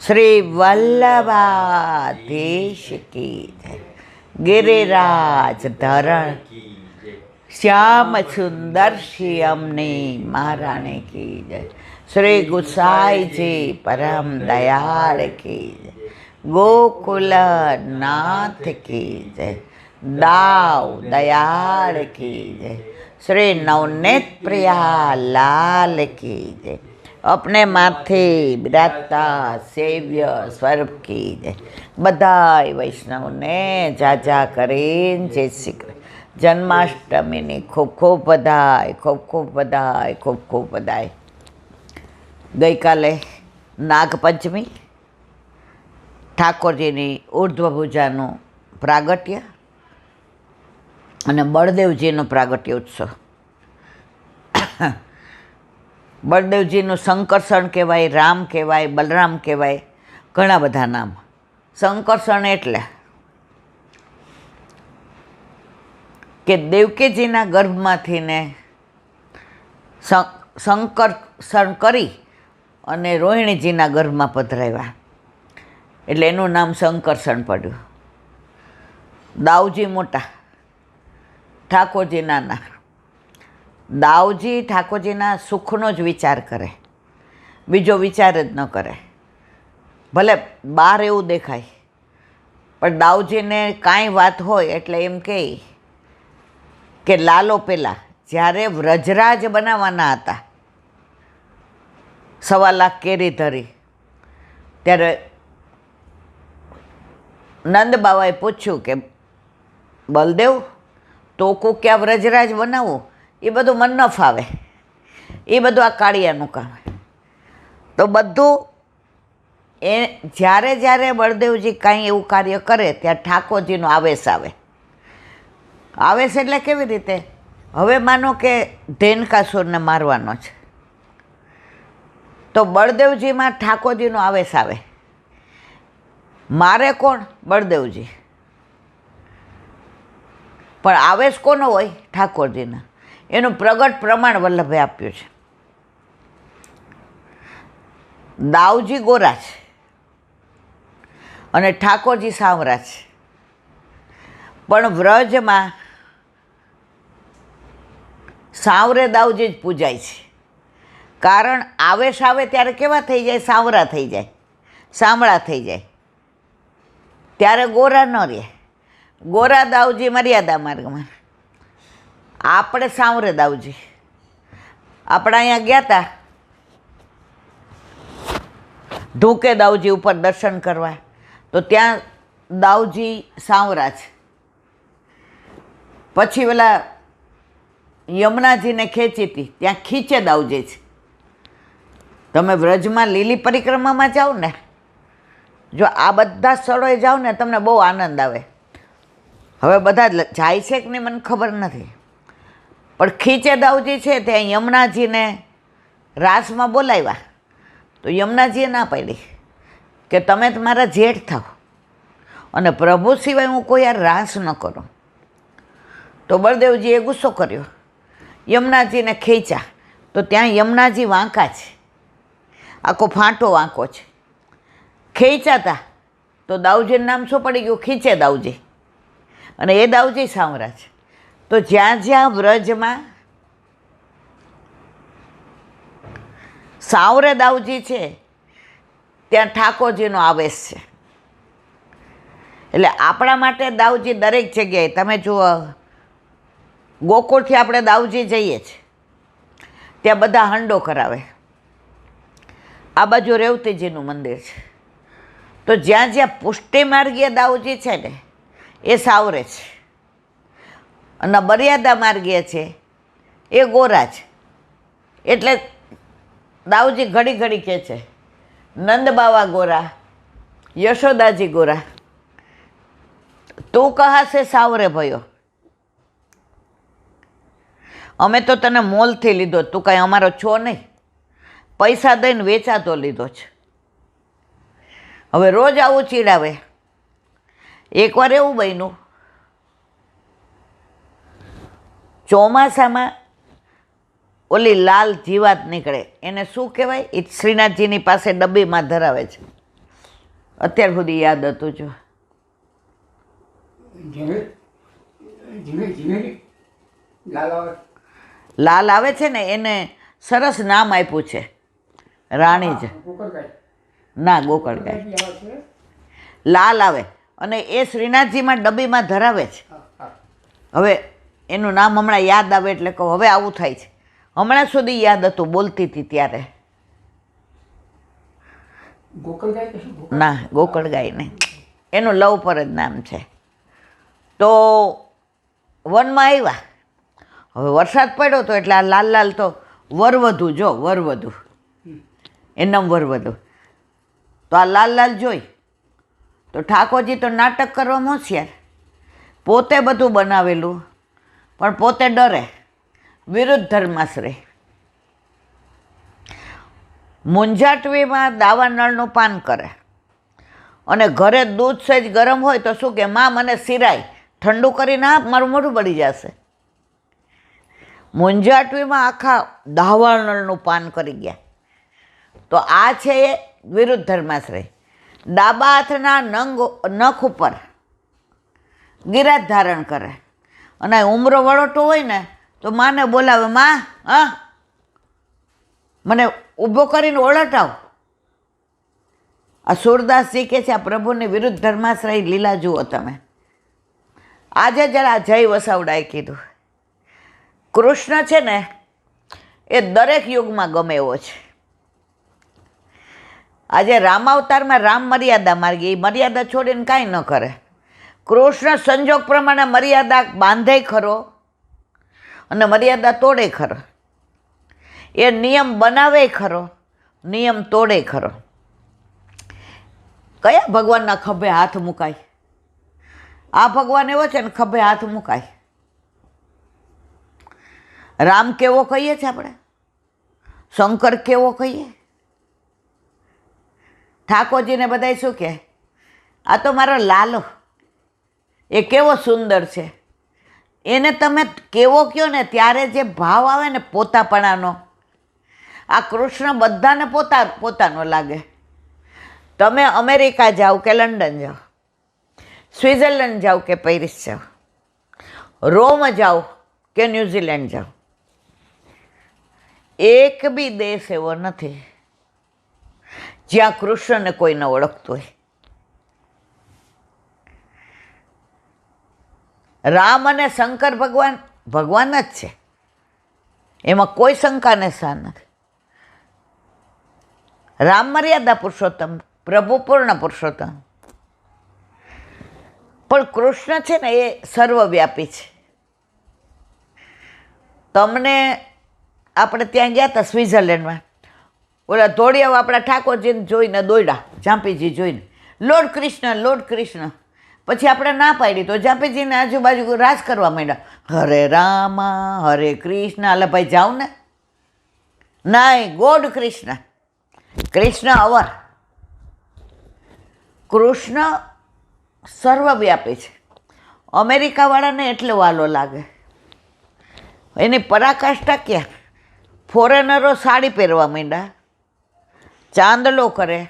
श्री वल्लभाधीश की जय। गिरिराज धरण श्याम सुंदर श्यामनी महारानी की जय। श्री गुसाई जी परम दयाल की जय। गोकुल नाथ की जय। दाव दयाल की जय। श्री नवनीत प्रिया लाल की जय। अपने माथे बिराजता सेव्य स्वरूप की जय। बधाई वैष्णव ने जाजा करीन जय श्री कृष्ण। जन्माष्टमी ने खूब खूब बधाई, खूब खूब बधाई, खूब खूब बधाई। गई काले नागपंचमी, ઠાકોરજીની ઉર્ધ્વભુજાનું પ્રાગટ્ય અને બળદેવજીનો પ્રાગટ્ય ઉત્સવ. બળદેવજીનું શંકરષણ કહેવાય, રામ કહેવાય, બલરામ કહેવાય, ઘણા બધા નામ. શંકરષણ એટલે કે દેવકીજીના ગર્ભમાંથી ને શંકરષણ કરી અને રોહિણીજીના ગર્ભમાં પધરાવ્યા એટલે એનું નામ શંકરષણ પડ્યું. દાઉજી મોટા, ઠાકોરજી નાના. દાઉજી ઠાકોરજીના સુખનો જ વિચાર કરે, બીજો વિચાર જ ન કરે. ભલે બહાર એવું દેખાય પણ દાઉજીને કાંઈ વાત હોય એટલે એમ કહે કે લાલો પહેલાં જ્યારે વ્રજરાજ બનાવવાના હતા, 1.25 લાખ કેરી ધરી, ત્યારે નંદ બાવાએ પૂછ્યું કે બલદેવ તો ક્યાં વ્રજરાજ બનાવવું, એ બધું મન ન ફાવે, એ બધું આ કાળિયાનું કામ. તો બધું એ જ્યારે જ્યારે બળદેવજી કાંઈ એવું કાર્ય કરે ત્યાં ઠાકોરજીનો આવેશ આવે. આવેશ એટલે કેવી રીતે? હવે માનો કે ધેનકાસુરને મારવાનો છે તો બળદેવજીમાં ઠાકોરજીનો આવેશ આવે. મારે કોણ? બળદેવજી. પણ આવેશ કોનો હોય? ઠાકોરજીના. એનું પ્રગટ પ્રમાણ વલ્લભે આપ્યું છે. દાઉજી ગોરા છે અને ઠાકોરજી સાવરા છે, પણ વ્રજમાં સાવરે દાઉજી જ પૂજાય છે. કારણ આવેશ આવે ત્યારે કેવા થઈ જાય? સાવરા થઈ જાય, સામળા થઈ જાય. ત્યારે ગોરા ન રહે. ગોરા દાઉજી મર્યાદા માર્ગમાં, આપણે સાવરે દાઉજી. આપણે અહીંયા ગયા હતા ઢૂકે દાઉજી ઉપર દર્શન કરવા, તો ત્યાં દાઉજી સાવરા છે. પછી પેલા યમુનાજીને ખેંચી હતી ત્યાં ખીચે દાઉજી છે. તમે વ્રજમાં લીલી પરિક્રમામાં જાઓ ને, જો આ બધા સ્થળોએ જાઓ ને તમને બહુ આનંદ આવે. હવે બધા જાય છે કે નહીં મને ખબર નથી, પણ ખીચે દાઉજી છે ત્યાં યમુનાજીને રાસમાં બોલાવ્યા તો યમુનાજીએ ના પાડી કે તમે તમારા જેઠ થાવ અને પ્રભુ સિવાય હું કોઈ યાર રાસ ન કરું. તો બળદેવજીએ ગુસ્સો કર્યો, યમુનાજીને ખેંચ્યા તો ત્યાં યમુનાજી વાંકા છે, આખો ફાંટો વાંકો છે. ખેંચાતા તો દાઉજીનું નામ શું પડી ગયું? ખીચે દાઉજી. અને એ દાઉજી સાવરા છે. તો જ્યાં જ્યાં વ્રજમાં સાવરે દાઉજી છે ત્યાં ઠાકોરજીનો આવેશ છે. એટલે આપણા માટે દાઉજી દરેક જગ્યાએ. તમે જુઓ, ગોકુળથી આપણે દાઉજી જઈએ છીએ ત્યાં બધા હંડો કરાવે. આ બાજુ રેવતીજીનું મંદિર છે. તો જ્યાં જ્યાં પુષ્ટિ માર્ગીય દાઉજી છે ને એ સાવરે છે, અને મર્યાદા માર્ગીય છે એ ગોરા છે. એટલે દાઉજી ઘડી ઘડી કહે છે નંદ બાવા ગોરા, યશોદાજી ગોરા, તું કહા છે સાવરે ભયો, અમે તો તને મોલથી લીધો, તું કાંઈ અમારો છો નહીં, પૈસા દઈને વેચાતો લીધો છે. હવે રોજ આવું ચીડાવે. એકવાર એવું બન્યું, ચોમાસામાં ઓલી લાલ જીવાત નીકળે, એને શું કહેવાય? એ શ્રીનાથજીની પાસે ડબ્બીમાં ધરાવે છે. અત્યાર સુધી યાદ હતું જો. લાલ આવે છે ને એને સરસ નામ આપ્યું છે રાણી જ. ના, ગોકળગાય. લાલ આવે અને એ શ્રીનાથજીમાં ડબ્બીમાં ધરાવે છે. હવે એનું નામ હમણાં યાદ આવે એટલે કહું. હવે આવું થાય છે. હમણાં સુધી યાદ હતું, બોલતી હતી ત્યારે. ના, ગોકળગાય નહીં, એનું લવ પર જ નામ છે. તો વનમાં આવ્યા. હવે વરસાદ પડ્યો હતો એટલે આ લાલ લાલ તો વરવધુ, જો વરવધુ, એનમ વરવધુ. તો આ લાલ લાલ જોઈ તો ઠાકોરજી તો નાટક કરવામાં હોશિયાર. પોતે બધું બનાવેલું પણ પોતે ડરે, વિરુદ્ધ ધર્માશ્રય. મુંજાટવીમાં દાવા નળનું પાન કરે અને ઘરે દૂધ સહેજ ગરમ હોય તો શું કે, માં મને સિરાય ઠંડુ કરીને આપ, મારું મોઢું બળી જશે. મુંજાટવીમાં આખા દાવા નળનું પાન કરી ગયા. તો આ છે એ વિરુદ્ધ ધર્માશ્રય. ડાબા હાથના નખ ઉપર ગિરાજ ધારણ કરે અને ઉમરો વળોટો હોય ને તો માને બોલાવે, માં હા મને ઊભો કરીને ઓળટાવ. આ સુરદાસજી કે છે આ પ્રભુની વિરુદ્ધ ધર્માશ્રય લીલા જુઓ તમે. આજે જરા જય વસાવડાએ કીધું, કૃષ્ણ છે ને એ દરેક યુગમાં ગમે એવો છે. આજે રામાવતારમાં રામ મર્યાદા માર્ગી, મર્યાદા છોડીને કાંઈ ન કરે. કૃષ્ણ સંજોગ પ્રમાણે મર્યાદા બાંધે ખરો અને મર્યાદા તોડે ખરો. એ નિયમ બનાવે ખરો, નિયમ તોડે ખરો. કયા ભગવાનના ખભે હાથ મુકાય? આ ભગવાન એવો છે ને ખભે હાથ મુકાય. રામ કેવો કહીએ છીએ આપણે, શંકર કેવો કહીએ. ઠાકોરજીને બધા શું કહે, આ તો મારો લાલો, એ કેવો સુંદર છે. એને તમે કેવો કહો ને ત્યારે જે ભાવ આવે ને પોતાપણાનો, આ કૃષ્ણ બધાને પોતાનો લાગે. તમે અમેરિકા જાઓ કે લંડન જાઓ, સ્વિટ્ઝરલેન્ડ જાઓ કે પેરિસ જાઓ, રોમ જાઓ કે ન્યૂઝીલેન્ડ જાઓ, એક બી દેશ એવો નથી જ્યાં કૃષ્ણને કોઈ ન ઓળખતું હોય. રામ અને શંકર ભગવાન ભગવાન જ છે, એમાં કોઈ શંકાને સ્થાન નથી. રામ મર્યાદા પુરુષોત્તમ, પ્રભુ પૂર્ણ પુરુષોત્તમ. પણ કૃષ્ણ છે ને એ સર્વવ્યાપી છે. તમને આપણે ત્યાં ગયા હતા સ્વિટ્ઝરલેન્ડમાં, ઓલા ધોળિયાઓ આપણા ઠાકોરજીને જોઈને દોડ્યા, ઝાંપીજી જોઈને, લોર્ડ કૃષ્ણ લોર્ડ કૃષ્ણ. પછી આપણે ના પાડી તો ઝાંપીજીને આજુબાજુ રાજ કરવા માંડ્યા, હરે રામા હરે કૃષ્ણ. એટલે ભાઈ જાઓ ને, નાય ગોડ કૃષ્ણ, કૃષ્ણ અવર. કૃષ્ણ સર્વવ્યાપી છે. અમેરિકાવાળાને એટલે વાલો લાગે. એની પરાકાષ્ઠા ક્યાં, ફોરેનરો સાડી પહેરવા માંડ્યા, ચાંદલો કરે,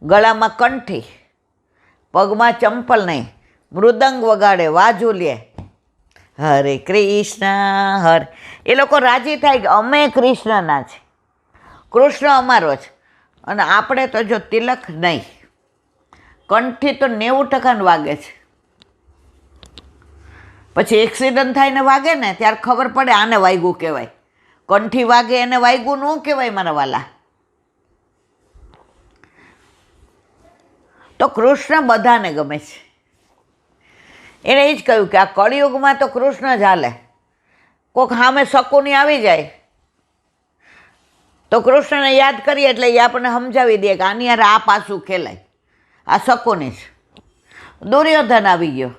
ગળામાં કંઠી, પગમાં ચંપલ નહીં, મૃદંગ વગાડે, વાજુ લે, હરે કૃષ્ણ હરે. એ લોકો રાજી થાય કે અમે કૃષ્ણના છે, કૃષ્ણ અમારો છે. અને આપણે તો જો તિલક નહીં, કંઠી તો 90% વાગે છે. પછી એક્સિડન્ટ થાય ને વાગે ને ત્યારે ખબર પડે આને વાગ્યું કહેવાય. કંઠી વાગે એને વાગ્યું ન કહેવાય મારા વાલા. તો કૃષ્ણ બધાને ગમે છે. એણે એ જ કહ્યું કે આ કળિયુગમાં તો કૃષ્ણ જ હાલે. કોઈક સામે શકુની આવી જાય તો કૃષ્ણને યાદ કરીએ એટલે એ આપણને સમજાવી દે કે આની યાર આ પાછું ખેલાય, આ શકુની છે. દુર્યોધન આવી ગયો,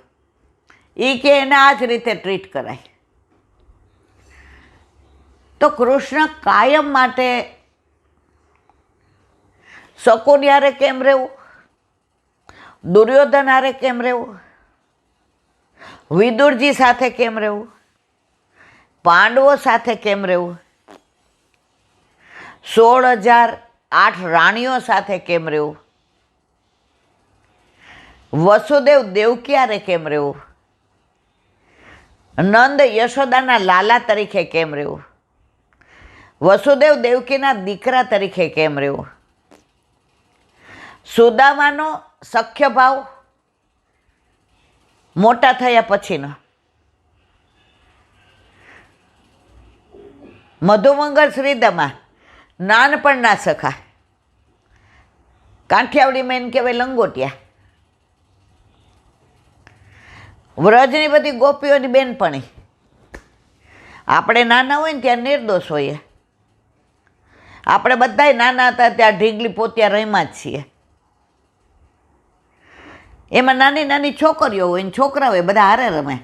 એ કે એને આ જ રીતે ટ્રીટ કરાય. તો કૃષ્ણ કાયમ માટે શકુની હારે કેમ રહેવું, દુર્યોધન હારે કેમ રહેવું, વિદુરજી સાથે કેમ રહેવું, પાંડવો સાથે કેમ રહેવું, 16,008 રાણીઓ સાથે કેમ રહેવું, વસુદેવ દેવકીયારે કેમ રહેવું? નંદ યશોદાના લાલા તરીકે કેમ રહેવું? વસુદેવ દેવકીના દીકરા તરીકે કેમ રહેવું? સુદામાનો સખ્ય ભાવ મોટા થયા પછીનો, મધુમંગળ શ્રીદામા નાનપણના સખા, કાઠિયાવાડીમાં એને કહેવાય લંગોટિયા, વ્રજની બધી ગોપીઓની બેનપણી. આપણે નાના હોય ને ત્યાં નિર્દોષ હોઈએ. આપણે બધાય નાના હતા ત્યાં ઢીંગલી પોતિયા રહીમાં જ છીએ. એમાં નાની નાની છોકરીઓ હોય ને છોકરા હોય, બધા હારે રમે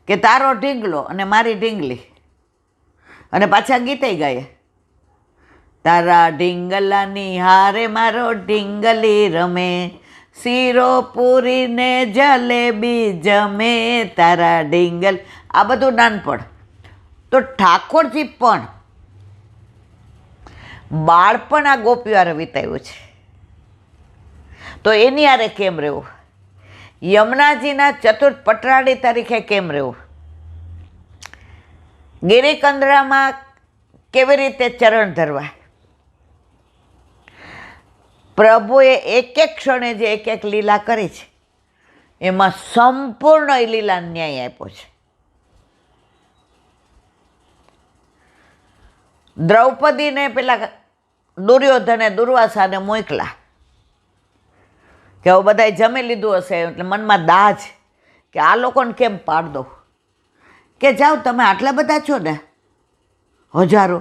કે તારો ઢીંગલો અને મારી ઢીંગલી, અને પાછા ગીતે ગાય, તારા ઢીંગલાની હારે મારો ઢીંગલી રમે, શીરો પૂરીને જલેબી જમે, તારા ઢીંગલ. આ બધું નાનપણ. તો ઠાકોરજી પણ બાળપણ આ ગોપીઓ હારે વિતાવ્યું છે. તો એની હારે કેમ રહેવું? યમુનાજીના ચતુર્થ પટરાળી તરીકે કેમ રહેવું? ગિરિકંદરામાં કેવી રીતે ચરણ ધરવા? પ્રભુએ એક એક ક્ષણે જે એક એક લીલા કરી છે એમાં સંપૂર્ણ લીલા ન્યાય આપ્યો છે. દ્રૌપદીને પેલા દુર્યોધને દુર્વાસાને મોકલા કે હવે બધાએ જમી લીધું હશે, એટલે મનમાં દાજ કે આ લોકોને કેમ પાડ દો, કે જાઓ તમે આટલા બધા છો ને, હજારો.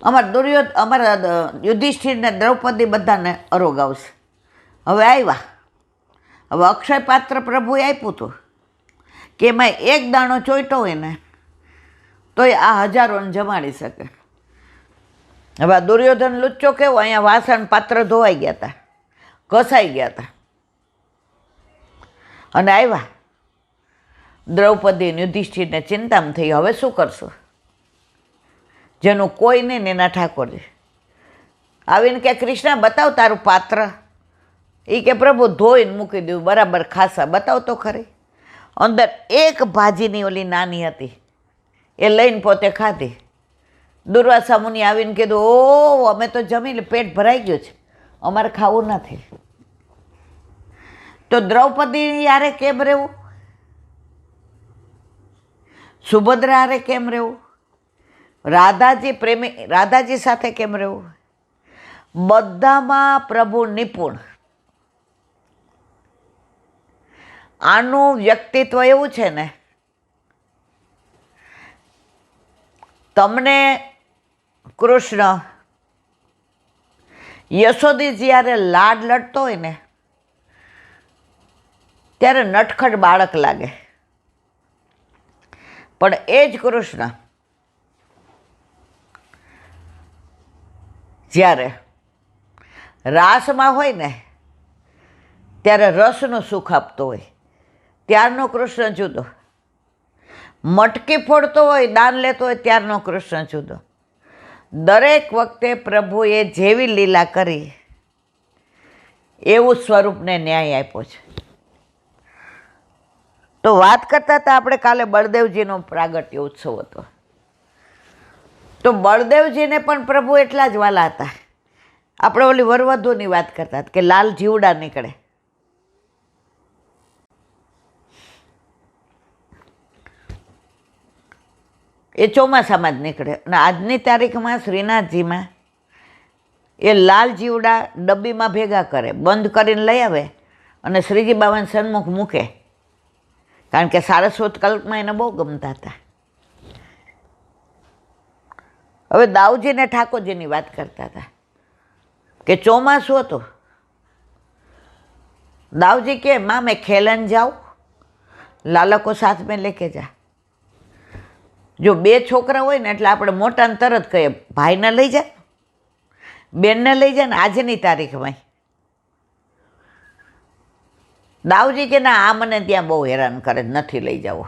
અમારા યુધિષ્ઠિરને દ્રૌપદી બધાને અરોગાવશે. હવે આવ્યા, હવે અક્ષય પાત્ર પ્રભુએ આપ્યું હતું કે એમાં એક દાણો ચોઈટો હોય ને તોય આ હજારોને જમાડી શકે. હવે આ દુર્યોધન લુચ્ચો કેવો, અહીંયા વાસણ પાત્ર ધોવાઈ ગયા હતા, ઘસાઈ ગયા હતા, અને આવ્યા. દ્રૌપદી યુધિષ્ઠિરને ચિંતામાં થઈ, હવે શું કરશું? જેનું કોઈ નહીં ને એના ઠાકોરજી આવીને કે કૃષ્ણ બતાવ તારું પાત્ર. એ કે પ્રભુ ધોઈને મૂકી દઉં બરાબર ખાસા, બતાવ તો ખરી. અંદર એક ભાજીની ઓલી નાની હતી, એ લઈને પોતે ખાધી. દુર્વાસા મુનિ આવીને કીધું, ઓ અમે તો જમી પેટ ભરાઈ ગયું છે, અમારે ખાવું નથી. તો દ્રૌપદી યારે કેમ રહેવું? સુભદ્રા હારે કેમ રહેવું? રાધાજી સાથે કેમ રહેવું? બધામાં પ્રભુ નિપુણ. આનું વ્યક્તિત્વ એવું છે ને, તમને કૃષ્ણ યશોદીજી જ્યારે લાડ લડતો હોય ને ત્યારે નટખટ બાળક લાગે, પણ એ જ કૃષ્ણ જ્યારે રાસમાં હોય ને ત્યારે રસનું સુખ આપતો હોય, ત્યારનો કૃષ્ણ જુદો. મટકી ફોડતો હોય, દાન લેતો હોય, ત્યારનો કૃષ્ણ જુદો. દરેક વખતે પ્રભુએ જેવી લીલા કરી એવું સ્વરૂપને ન્યાય આપ્યો છે. તો વાત કરતા હતા આપણે કાલે બળદેવજીનો પ્રાગટ્ય ઉત્સવ હતો. તો બળદેવજીને પણ પ્રભુ એટલા જ વાલા હતા. આપણે ઓલી વરવધુની વાત કરતા હતા કે લાલ જીવડા નીકળે. એ ચોમાસામાં જ નીકળે, અને આજની તારીખમાં શ્રીનાથજીમાં એ લાલ જીવડા ડબ્બીમાં ભેગા કરે, બંધ કરીને લઈ આવે અને શ્રીજી બાબાને સન્મુખ મૂકે, કારણ કે સારસ્વત કલ્પમાં એને બહુ ગમતા હતા. હવે દાઉજીને ઠાકોરજીની વાત કરતા હતા કે ચોમાસું હતું. દાઉજી કે માँ मैं खेलन जाऊँ, लाला को साथ में लेके જા. જો બે છોકરા હોય ને એટલે આપણે મોટાને તરત કહીએ ભાઈને લઈ જાય, બેનને લઈ જાય ને આજની તારીખમાં. દાઉજી કે ના, આ મને ત્યાં બહુ હેરાન કરે, નથી લઈ જાવો.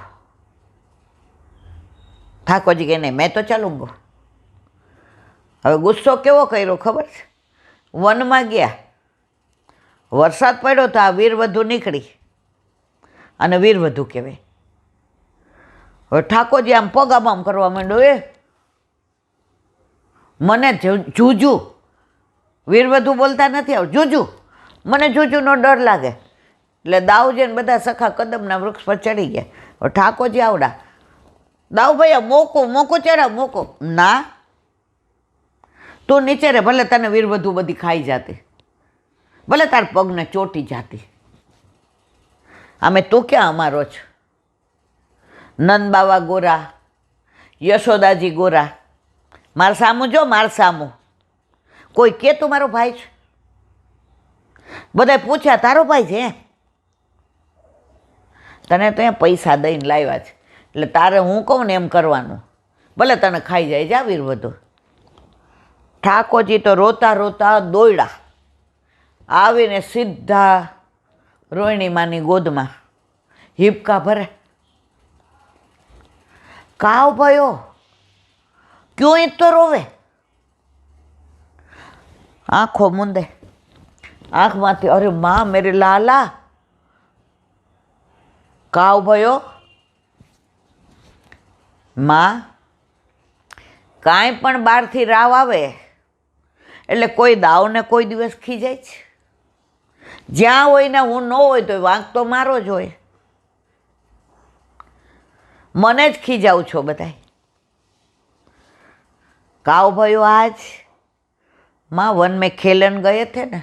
ઠાકોરજી કે નહીં, મેં તો ચાલુંગો. હવે ગુસ્સો કેવો કર્યો ખબર છે? વનમાં ગયા, વરસાદ પડ્યો તો આ વીરવધુ નીકળી અને વીરવધુ કહેવાય. હવે ઠાકોરજી આમ પગામ કરવા માંડ્યો, એ મને જૂજુ, વીરવધુ બોલતા નથી આવ, જૂજુ, મને જૂજુનો ડર લાગે. એટલે દાઉજીને બધા સખા કદમના વૃક્ષ પર ચડી ગયા. હવે ઠાકોરજી આવડા, દાઉ ભાઈ મોકો ચડાવ, મોકો. ના, તું નીચે રે, ભલે તને વીરવધુ બધી ખાઈ જાતી, ભલે તાર પગને ચોટી જાતી, આમે તું ક્યાં અમારો છો? નંદ બાવા ગોરા, યશોદાજી ગોરા, માર સામું જો, માર સામું. કોઈ કે તું મારો ભાઈ છે? બધાએ પૂછ્યા તારો ભાઈ છે? તને તો અહીંયા પૈસા દઈને લાવ્યા છે, એટલે તારે હું કહું ને એમ કરવાનું, ભલે તને ખાઈ જાય. જા વીરવધુ. ઠાકોરજી તો રોતા રોતા દોડ્યા, આવીને સીધા રોહિણીમાની ગોદમાં હિપકા ભરે. કાવ ભયો ક્यों ઈ તો રોવે? આંખો મૂંદે, આંખમાંથી અરે માં મેરે લાલા. કાવ ભયો, માં કાંઈ પણ બહારથી રાવ આવે એટલે કોઈ દાવને કોઈ દિવસ ખીજાય છે? જ્યાં હોય ને હું ન હોય તો વાંક તો મારો જ હોય. મને જ ખીજાવું છો બધાય. કાવ ભયો आज माँ वन में खेलन गए थे ना,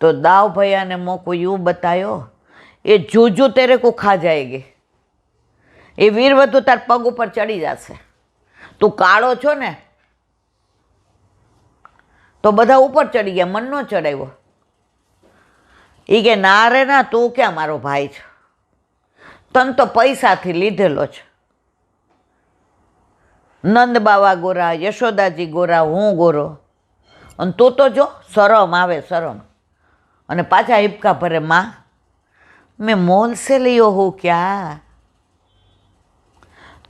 तो दाव भैया ने मोह को यूं बतायो, ये जूजू तेरे को खा जाएगी, ये वीरवधु तार पग ऊपर चढ़ी जाશે. તું કાળો છો ને તો બધા ઉપર ચડી ગયા, મન નો ચડાવ્યો. એ કે ના રે ના, તું ક્યાં મારો ભાઈ છે? તન તો પૈસાથી લીધેલો છે. નંદ બાવા ગોરા, યશોદાજી ગોરા, હું ગોરો, અને તું તો જો શરમ આવે, શરમ. અને પાછા હિપકા ભરે, માં મેં મોલ સે લિયો હું ક્યાં?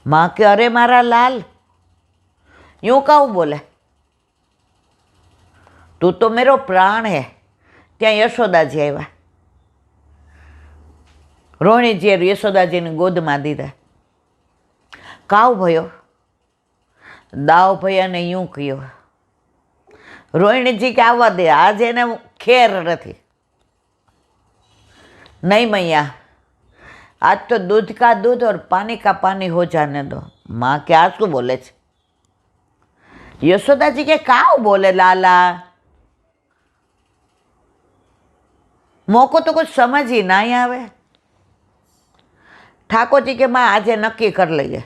માં કે અરે મારા લાલ, यूं काऊ बोले? तू तो मेरो प्राण है. ત્યાં યશોદાજી આવ્યા. રોહિણીજીએ યશોદાજીની ગોદમાં દીધા. કાવ ભયો, દાવ ભૈયાને યું કહ્યું. રોહિણીજી કે આવવા દે, આજે એને ખેર નથી. નહીં મૈયા, आज तो दूध का दूध और पानी का पानी हो जाने दो. माँ के आ શું બોલે છે? यशोदा जी के काव बोले लाला? मोको तो कुछ समझ ही नहीं आवे. ઠાકોર જી કે માં આજે નક્કી કરી લઈએ,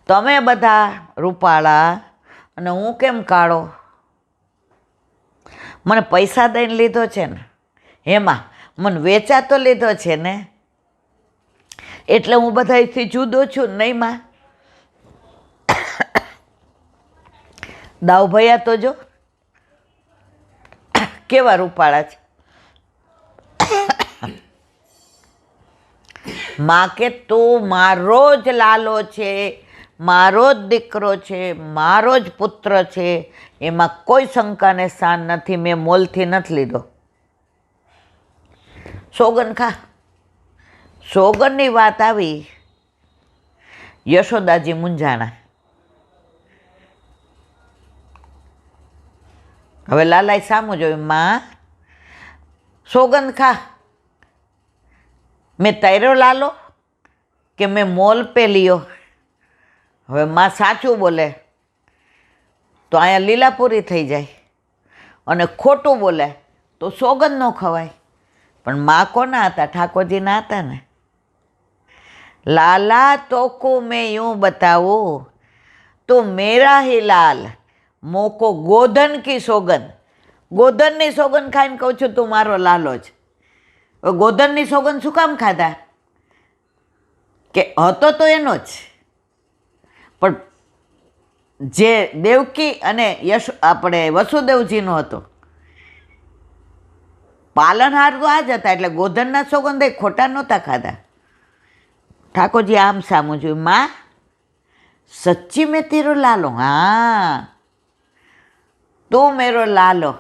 તમે બધા રૂપાળા અને હું કેમ કાળો? મને પૈસા દઈને લીધો છે ને, એમાં મને વેચાતો લીધો છે ને, એટલે હું બધાથી જુદો છું નહીં માં? દાવ ભૈયા તો જો કેવા રૂપાળા છે. માં કે તું મારો જ લાલો છે, મારો જ દીકરો છે, મારો જ પુત્ર છે, એમાં કોઈ શંકાને સ્થાન નથી. મેં મોલથી નથી લીધો. સોગન ખા. સોગનની વાત આવી, યશોદાજી મૂંઝાણા. હવે લાલાએ સામું જોયું, માં સોગંદ ખા, મેં તૈરો લાલો કે મેં મોલ પે લિયો? હવે માં સાચું બોલે તો અહીંયા લીલાપુરી થઈ જાય, અને ખોટું બોલે તો સોગંદ ન ખવાય. પણ માં કોના હતા? ઠાકોરજીના હતા ને. લાલા તો કો મેં यूं बताऊं, तो मेरा ही लाल, મોકો ગોધન કી સોગન. ગોધનની સોગન ખાઈને કહું છું તું મારો લાલો જ. ગોધનની સોગન શું કામ ખાધા? કે હતો તો એનો જ, પણ જે દેવકી અને આપણે વસુદેવજીનો હતો, પાલનહાર તો આ જ હતા, એટલે ગોધનના સોગંદ ખોટા નહોતા ખાધા. ઠાકોરજી આમ સામું જોયું, માં સચ્ચી મેં તેરો લાલો? હા, તું મેરો લાલો.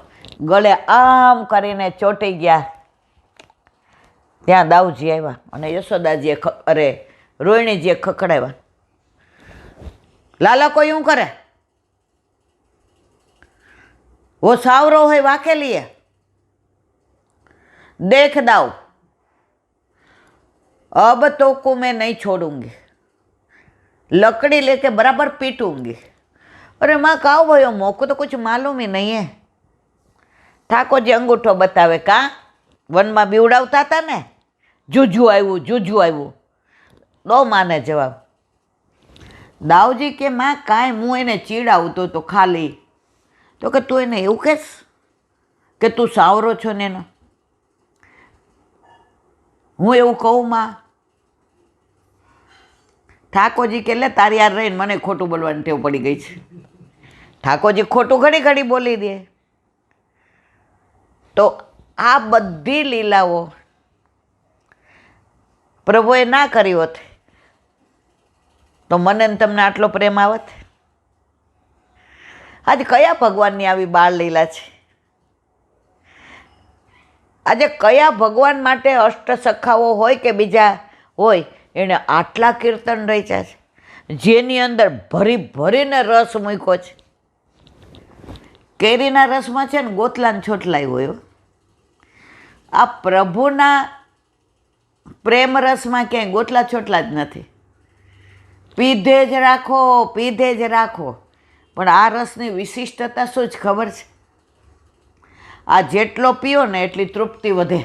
ગળે આમ કરીને ચોંટી ગયા. ત્યાં દાઉજી આવ્યા અને યશોદાજીએ અરે રોહિણીજીએ ખખડાવ્યા. લાલા કોઈ શું કરે? वो सावरो है वाके लिए देख दाऊ, अब तो मैं नहीं छोड़ूंगी, लकड़ी लेके बराबर पीटूंगी. अरे माँ काओ भाई मोको तो कुछ मालूम ही नहीं है. ઠાકોરજી અંગૂઠો બતાવે. કાં વનમાં બીવડાવતા હતા ને, જુજુ આવ્યું. દો માને જવાબ. દાઉજી કે માં કાંઈ હું એને ચીડાવતો તો ખાલી. તો કે તું એને એવું કહેશ કે તું સાવરો છો ને એનો? હું એવું કહું માં? ઠાકોરજી કે લે તારી યાર રહીને મને ખોટું બોલવાની ટેવ પડી ગઈ છે. ઠાકોરજી ખોટું ઘડી બોલી દે. તો આ બધી લીલાઓ પ્રભુએ ના કરી હોત તો મને ને તમને આટલો પ્રેમ આવત? આજે કયા ભગવાનની આવી બાળ લીલા છે? આજે કયા ભગવાન માટે અષ્ટસખાઓ હોય કે બીજા હોય એણે આટલા કીર્તન રચ્યા છે, જેની અંદર ભરીને રસ મૂક્યો છે? કેરીના રસમાં છે ને ગોતલા ને છોટલાય હોય. આ પ્રભુના પ્રેમ રસમાં ક્યાંય ગોટલા છોટલા જ નથી. પીધે જ રાખો. પણ આ રસની વિશિષ્ટતા શું જ ખબર છે? આ જેટલો પીઓ ને એટલી તૃપ્તિ વધે,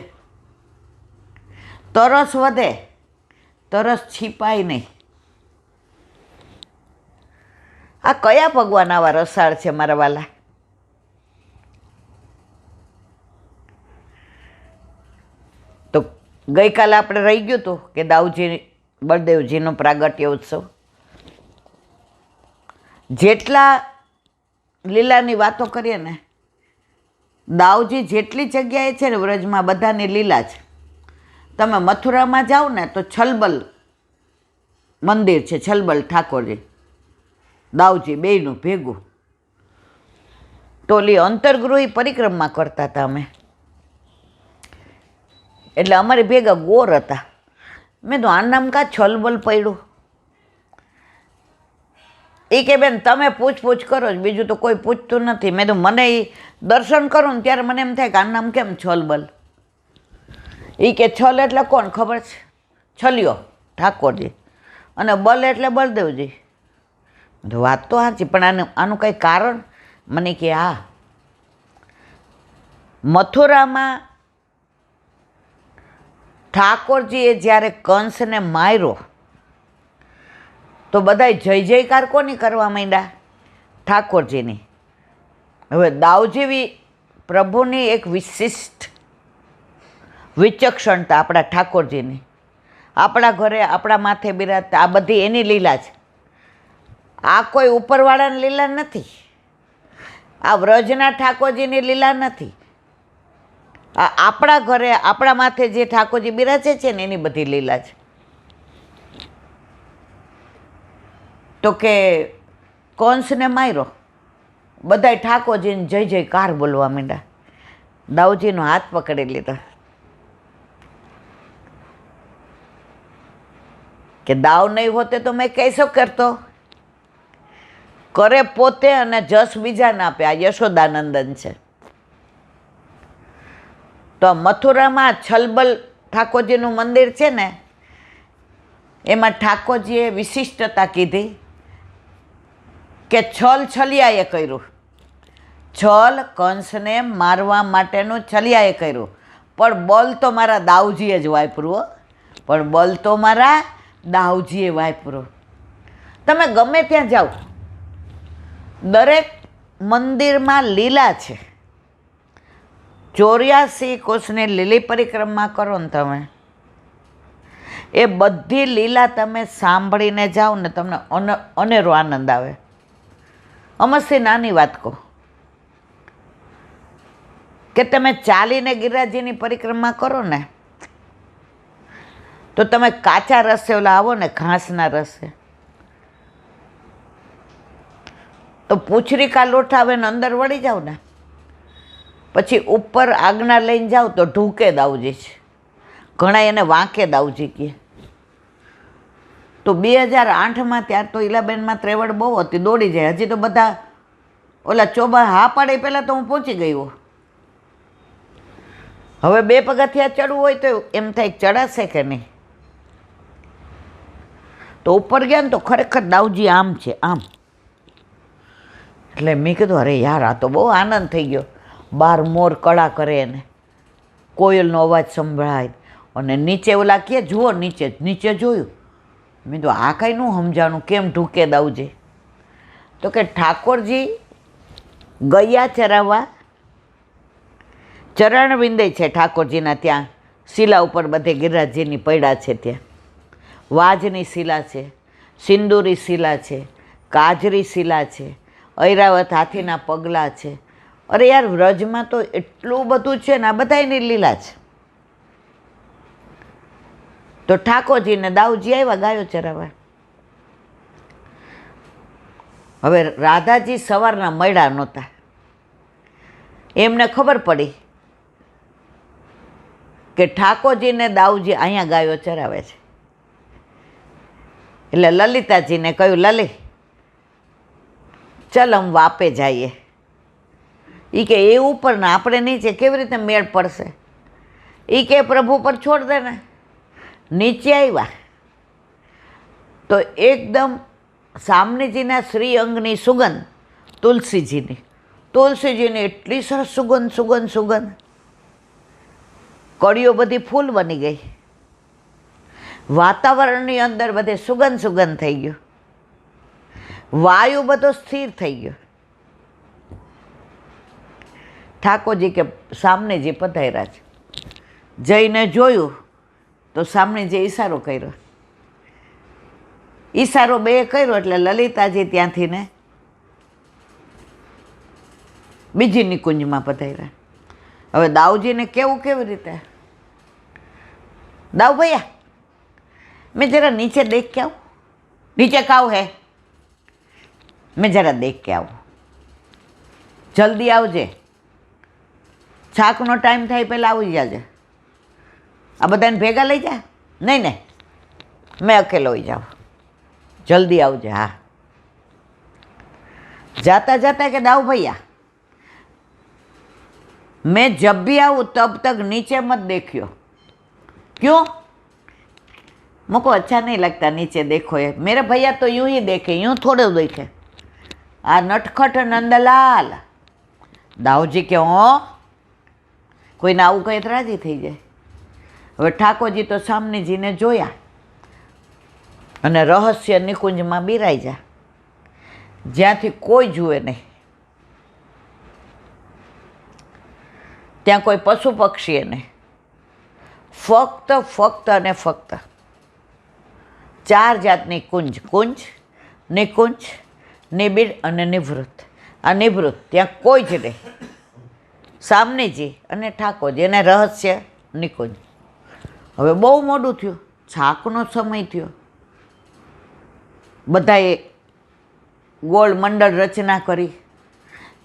તરસ વધે, તરસ છીપાય નહીં. આ કયા ભગવાન આવા રસાળ છે મારા વાલા? તો ગઈકાલે આપણે રહી ગયું હતું કે દાઉજી બળદેવજીનો પ્રાગટ્ય ઉત્સવ. જેટલા લીલાની વાતો કરીએ ને, દાઉજી જેટલી જગ્યાએ છે ને વ્રજમાં બધાની લીલા છે. તમે મથુરામાં જાઓ ને તો છલબલ મંદિર છે, છલબલ ઠાકોરજી દાઉજી બેયનું ભેગું. તો ઓલી અંતર્ગૃહી પરિક્રમા કરતા હતા અમે, એટલે અમારી ભેગા ગોર હતા. મેં તો આ નામ કા છલબલ પડ્યું? એ કે બેન તમે પૂછ કરો જ, બીજું તો કોઈ પૂછતું નથી. મેં તો મને એ દર્શન કરું ને ત્યારે મને એમ થાય કે આ નામ કેમ છલબલ? એ કે છલ એટલે કોણ ખબર છે? છલિયો ઠાકોરજી, અને બલ એટલે બળદેવજી. વાત તો સાચી, પણ આનું કંઈ કારણ? મને કે હા, મથુરામાં ઠાકોરજીએ જ્યારે કંસને માર્યો તો બધાય જય જયકાર કોની કરવા માંડ્યા? ઠાકોરજીની. હવે દાઉજી પ્રભુની એક વિશિષ્ટ વિચક્ષણતા આપણા ઠાકોરજીની, આપણા ઘરે આપણા માથે બિરાજતા, આ બધી એની લીલા છે. આ કોઈ ઉપરવાળાની લીલા નથી, આ વ્રજના ઠાકોરજીની લીલા નથી. આ આપણા ઘરે આપણા માથે જે ઠાકોરજી બિરાજે છે ને એની બધી લીલા છે. તો કે કંસને માર્યો, બધાય ઠાકોરજીને જય જયકાર બોલવા માંડ્યા. દાઉજીનો હાથ પકડી લીધો કે દાવ નહીં હોતે તો મેં કૈસો કરતો. કરે પોતે અને જસ બીજાને આપે. આ યશોદાનંદન છે. તો મથુરામાં છલબલ ઠાકોરજીનું મંદિર છે ને, એમાં ઠાકોરજીએ વિશિષ્ટતા કીધી કે છલિયાએ કર્યું. છલ કંસને મારવા માટેનું છલિયાએ કર્યું, પણ બલ તો મારા દાઉજીએ જ વાપર્યું. પણ બલ તો મારા દાઉજીએ વાપર્યું. તમે ગમે ત્યાં જાઓ, દરેક મંદિરમાં લીલા છે. 84 કોષની લીલી પરિક્રમા કરો ને તમે, એ બધી લીલા તમે સાંભળીને જાઓ ને તમને અનેરો આનંદ આવે. અમસ્થી નાની વાત કહો કે તમે ચાલીને ગિરિરાજજીની પરિક્રમા કરો ને, તો તમે કાચા રસ્તે ઓલા આવો ને, ઘાસના રસ્તે, તો પૂંછરીકા લોઠાવે ને અંદર વળી જાઓ ને, પછી ઉપર આજ્ઞા લઈને જાઓ તો ઢૂકે દાઉજી છે, ઘણા એને વાંકે દાઉજી કહે. તો 2008માં ત્યાર તો ઈલાબેનમાં ત્રેવડ બહુ હતી, દોડી જાય. હજી તો બધા ઓલા ચોબા હા પાડે પહેલાં તો હું પહોંચી ગયો. હવે 2 પગથિયા ચડવું હોય તો એમ થાય ચડાશે કે નહીં. તો ઉપર ગયા ને તો ખરેખર દાઉજી આમ છે, આમ. એટલે મેં કીધું અરે યાર આ તો બહુ આનંદ થઈ ગયો. બાર મોર કળા કરે ને કોયલનો અવાજ સંભળાય અને નીચે ઓલા કે જુઓ નીચે જોયું. મેં તો આ કાંઈ નું સમજાણું કેમ ઢૂકે દાઉજી. તો કે ઠાકોરજી ગયા ચરાવવા, ચરણ વિંદે છે ઠાકોરજીના ત્યાં, શિલા ઉપર બધે ગિરિરાજજીની પડ્યા છે. ત્યાં વાજની શિલા છે, સિંદૂરી શિલા છે, કાજરી શિલા છે, ઐરાવત હાથીના પગલાં છે. અરે યાર વ્રજમાં તો એટલું બધું છે ને, આ બધાયની લીલા છે. તો ઠાકોરજીને દાઉજી આવ્યા ગાયો ચરાવવા. હવે રાધાજી સવારના મળ્યા નહોતા. એમને ખબર પડી કે ઠાકોરજીને દાઉજી અહીંયા ગાયો ચરાવે છે. એટલે લલિતાજીને કહ્યું, લલી ચલ હમ વાપે જઈએ. એ કે એ ઉપર ને આપણે નીચે કેવી રીતે મેળ પડશે. એ કે પ્રભુ પર છોડ દે ને. નીચે આવ્યા તો એકદમ સામનેજીના શ્રી અંગની સુગંધ, તુલસીજીની એટલી સરસ સુગંધ. કળીઓ બધી ફૂલ બની ગઈ. વાતાવરણની અંદર બધે સુગંધ થઈ ગયું. વાયુ બધો સ્થિર થઈ ગયો. ઠાકોરજી કે સામનેજી પધાર્યા છે. જઈને જોયું તો સામનેજી ઈશારો કર્યો. ઈશારો 2 કર્યો એટલે લલિતાજી ત્યાંથી ને બીજી નિકુંજમાં પધાર્યા. હવે દાઉજીને કેવું કેવી રીતે, દાઉ ભૈયા मैं जरा नीचे देख के आऊँ, नीचे काऊ है, मैं जरा देख के आऊँ, जल्दी आवजे, छाकनो टाइम થાય પહેલાં આવી જાજે. આ બધાને ભેગા લઈ જા. નહીં મેં અકેલો હોઈ જાઉં, જલ્દી આવજે. હા जाता के दाऊ भैया मैं जब भी आऊँ तब तक नीचे मत देखियो. क्यों? मुझको अच्छा नहीं लगता नीचे देखो. ये मेरे भैया तो यूं ही देखे, यूं थोड़े देखे. आ नटखट नंदलाल दाऊजी के हो કોઈને આવું કંઈ રાજી થઈ જાય. હવે ઠાકોરજી તો સામનેજીને જોયા અને રહસ્ય નિકુંજમાં બિરાઈ જા, જ્યાંથી કોઈ જુએ નહીં. ત્યાં કોઈ પશુ પક્ષીએ નહીં. ફક્ત અને ફક્ત 4 જાતની કુંજ, નિકુંજ, નિબિડ અને નિવૃત્ત. આ નિવૃત્ત ત્યાં કોઈ જ નહીં. સામનેજી અને ઠાકોરજી એને રહસ્ય નિકુંજ. હવે બહુ મોડું થયું, છાકનો સમય થયો. બધાએ ગોળ મંડળ રચના કરી.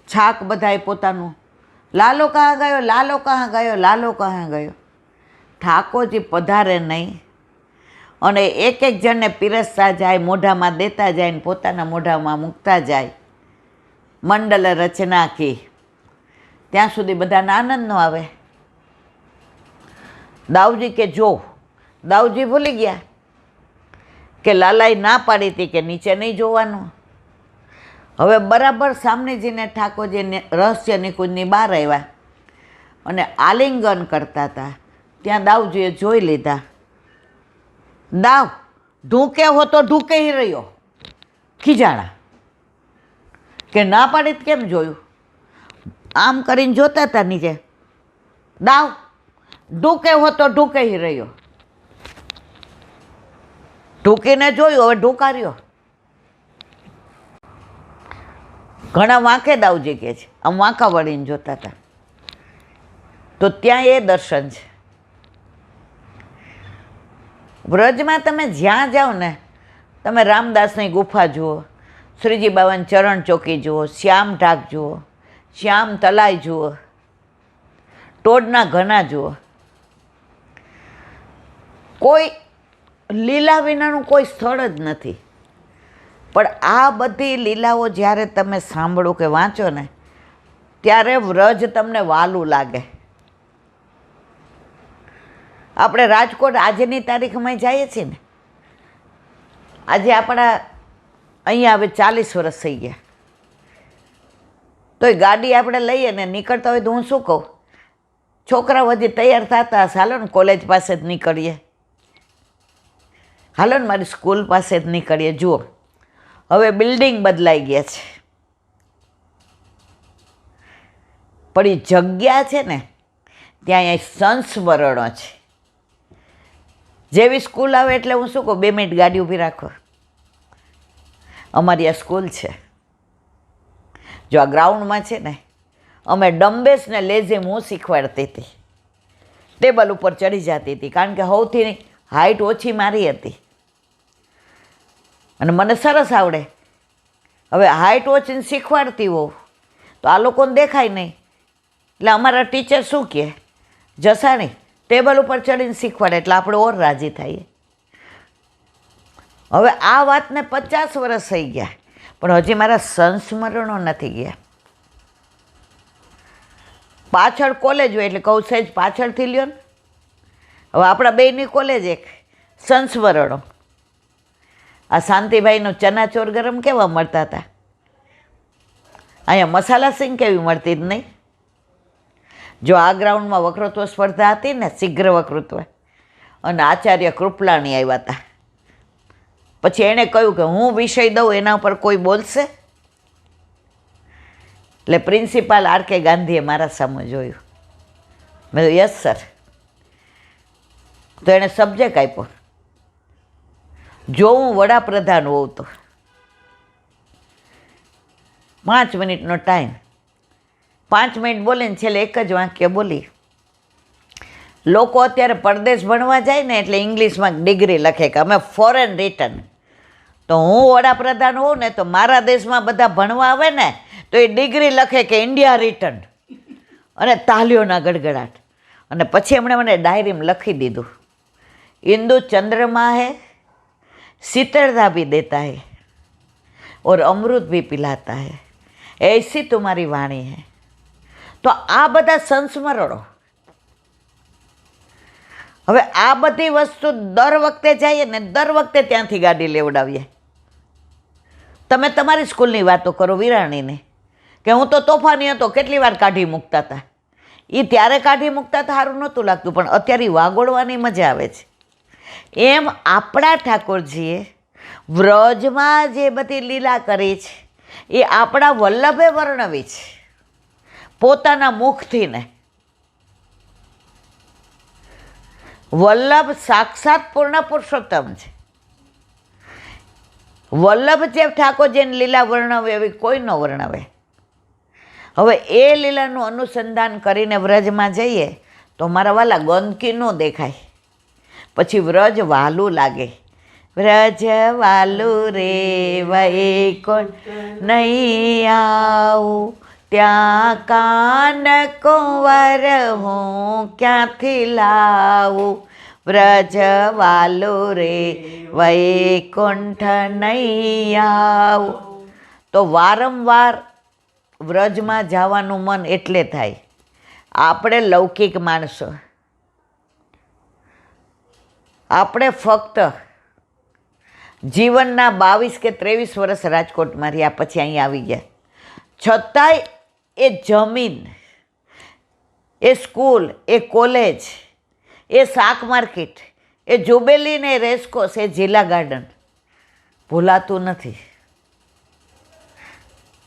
છાક બધાએ પોતાનું લાલો કહા ગયો, લાલો કહા ગયો, લાલો કહા ગયો. ઠાકોરજી પધારે નહીં અને એક જણને પીરસતા જાય, મોઢામાં દેતા જાય ને પોતાના મોઢામાં મૂકતા જાય. મંડળ રચના કી ત્યાં સુધી બધાને આનંદ ન આવે. દાઉજી કે જો, દાઉજી ભૂલી ગયા કે લાલાએ ના પાડી હતી કે નીચે નહીં જોવાનું. હવે બરાબર સામનેજીને ઠાકોરજી રહસ્ય નિકુંજની બહાર આવ્યા અને આલિંગન કરતા હતા. ત્યાં દાઉજીએ જોઈ લીધા. દાવ ઢૂકે હો તો ઢૂકે ही રહ્યો. ખીજાણા કે ના પાડી કેમ જોયું. આમ કરીને જોતા હતા નીચે. દાવ ઢૂકે હો તો ઢૂકે ही રહ્યો. ઢૂકીને જોયું, હવે ઢૂકાર્યો. ઘણા વાંકે દાવજી કે છે, આમ વાંકા વળીને જોતા હતા. તો ત્યાં એ દર્શન છે. વ્રજમાં તમે જ્યાં જાઓ ને, તમે રામદાસની ગુફા જુઓ, શ્રીજી બાબાની ચરણ ચોકી જુઓ, શ્યામ ઢાક જુઓ, શ્યામ તલાઈ જુઓ, ટોડના ઘણા જુઓ, કોઈ લીલા વિનાનું કોઈ સ્થળ જ નથી. પણ આ બધી લીલાઓ જ્યારે તમે સાંભળો કે વાંચો ને ત્યારે વ્રજ તમને વાલું લાગે. આપણે રાજકોટ આજની તારીખમાં જઈએ છીએ ને, આજે આપણા અહીંયા હવે 40 વર્ષ થઈ ગયા, તો એ ગાડી આપણે લઈએ ને નીકળતા હોય તો હું શું કહું, છોકરાઓ હજી તૈયાર થતા હશે, હાલો ને કોલેજ પાસે જ નીકળીએ, હાલો ને મારી સ્કૂલ પાસે જ નીકળીએ. જુઓ હવે બિલ્ડિંગ બદલાઈ ગયા છે, પણ એ જગ્યા છે ને ત્યાં અહીંયા સંસ્મરણો છે. જેવી સ્કૂલ આવે એટલે હું શું કહું, 2 મિનિટ ગાડી ઊભી રાખો, અમારી આ સ્કૂલ છે. જો આ ગ્રાઉન્ડમાં છે ને, અમે ડમ્બેસ ને લેઝીમ હું શીખવાડતી હતી, ટેબલ ઉપર ચડી જતી હતી, કારણ કે સૌથી હાઇટ ઓછી મારી હતી અને મને સરસ આવડે. હવે હાઇટ ઓછીને શીખવાડતી હોઉં તો આ લોકોને દેખાય નહીં, એટલે અમારા ટીચર શું કહે, જસાણી ટેબલ ઉપર ચડીને શીખવાડે, એટલે આપણે ઓર રાજી થઈએ. હવે આ વાતને 50 વર્ષ થઈ ગયા, પણ હજી મારા સંસ્મરણો નથી ગયા. પાછળ કોલેજ હોય એટલે કહું સહેજ પાછળથી લ્યો ને. હવે આપણા બેયની કોલેજ એક સંસ્મરણો. આ શાંતિભાઈનો ચનાચોર ગરમ કેવા મળતા હતા, અહીંયા મસાલા સિંગ કેવી મળતી જ નહીં. જો આ ગ્રાઉન્ડમાં વક્તૃત્વ સ્પર્ધા હતી ને, શીઘ્ર વક્તૃત્વ, અને આચાર્ય કૃપલાણી આવ્યા હતા. પછી એણે કહ્યું કે હું વિષય દઉં એના ઉપર કોઈ બોલશે, એટલે પ્રિન્સિપાલ R.K. ગાંધીએ મારા સામે જોયું. મેં કહ્યું યસ સર. તો એણે સબ્જેક્ટ આપ્યો, જો હું વડાપ્રધાન હોઉં તો. 5 મિનિટનો ટાઈમ, 5 મિનિટ બોલીને છેલ્લે એક જ વાક્ય બોલી. લોકો અત્યારે પરદેશ ભણવા જાય ને એટલે ઇંગ્લિશમાં ડિગ્રી લખે કે અમે ફોરેન રિટર્ન. તો હું વડાપ્રધાન હોઉં ને તો મારા દેશમાં બધા ભણવા આવે ને તો એ ડિગ્રી લખે કે ઇન્ડિયા રિટર્ન, અને તાલીઓના ગડગડાટ. અને પછી એમણે મને ડાયરીમાં લખી દીધું, इंदु चंद्रमा है, शीतलता भी देता है और अमृत भी पिलाता है, ऐसी तुम्हारी वाणी है. तो आ बधा संस्मरणों. હવે આ બધી વસ્તુ દર વખતે જઈએ ને, દર વખતે ત્યાંથી ગાડી લેવડાવીએ. તમે તમારી સ્કૂલની વાતો કરો વિરાણીની, કે હું તો તોફાની હતો, કેટલી વાર કાઢી મૂકતા હતા. એ ત્યારે કાઢી મૂકતા હતા સારું નહોતું લાગતું, પણ અત્યારે વાગોળવાની મજા આવે છે. એમ આપણા ઠાકોરજીએ વ્રજમાં જે બધી લીલા કરી છે એ આપણા વલ્લભે વર્ણવી છે પોતાના મુખથી ને. વલ્લભ સાક્ષાત પૂર્ણ પુરુષોત્તમ છે. વલ્લભ જે ઠાકોરજીની લીલા વર્ણવે એવી કોઈ ન વર્ણવે. હવે એ લીલાનું અનુસંધાન કરીને વ્રજમાં જઈએ તો મારા વાલા ગંદકી ન દેખાય, પછી વ્રજ વાલું લાગે. વ્રજ વાલું રે વૈકુંઠ નહીં આવું, ત્યાં કાન કુંવર હું ક્યાંથી લાવું. વ્રજ વાલું રે વૈકુંઠ નહીં આવું. તો વારંવાર વ્રજમાં જવાનું મન એટલે થાય. આપણે લૌકિક માણસો, આપણે ફક્ત જીવનના 22 કે 23 વર્ષ રાજકોટમાં રહ્યા, પછી અહીંયા આવી ગયા. છતાંય એ જમીન, એ સ્કૂલ, એ કોલેજ, એ શાક માર્કેટ, એ જુબેલી ને રેસકોર્સ, એ જિલ્લા ગાર્ડન ભૂલાતું નથી.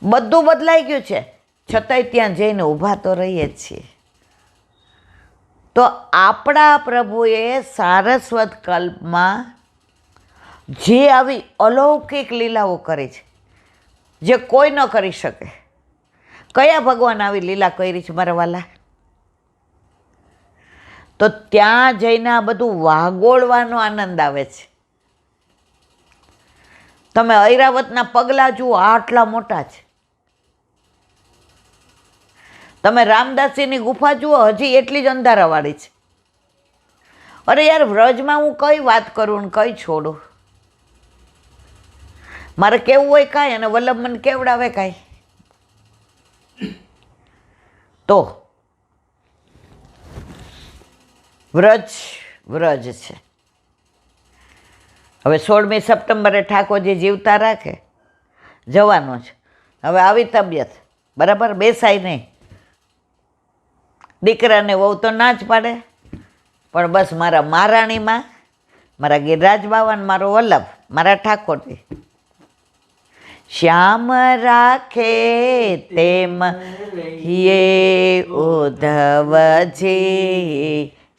બધું બદલાઈ ગયું છે, છતાંય ત્યાં જઈને ઊભા તો રહીએ જ છીએ. તો આપણા પ્રભુએ સારસ્વત કલ્પમાં જે આવી અલૌકિક લીલાઓ કરી છે, જે કોઈ ન કરી શકે. કયા ભગવાન આવી લીલા કરી છે મારા વાલા? તો ત્યાં જઈને આ બધું વાગોળવાનો આનંદ આવે છે. તમે ઐરાવતના પગલાં જુઓ, આટલા મોટા છે. તમે રામદાસીની ગુફા જુઓ, હજી એટલી જ અંધારાવાળી છે. અરે યાર, વ્રજમાં હું કઈ વાત કરું ને કઈ છોડું? મારે કેવું હોય કાંઈ અને વલ્લભ મને કેવડાવે કાંઈ. તો વ્રજ છે. હવે 16મી સપ્ટેમ્બરે ઠાકોરજી જીવતા રાખે, જવાનું છે. હવે આવી તબિયત, બરાબર, બેસાય નહીં. દીકરાને વહુ તો ના જ પાડે, પણ બસ મારા મહારાણીમાં, મારા ગિરિરાજ બાવા, મારો વલ્લભ, મારા ઠાકોરજી શ્યામ રાખે તેમ યે ઉદ્ધવજી,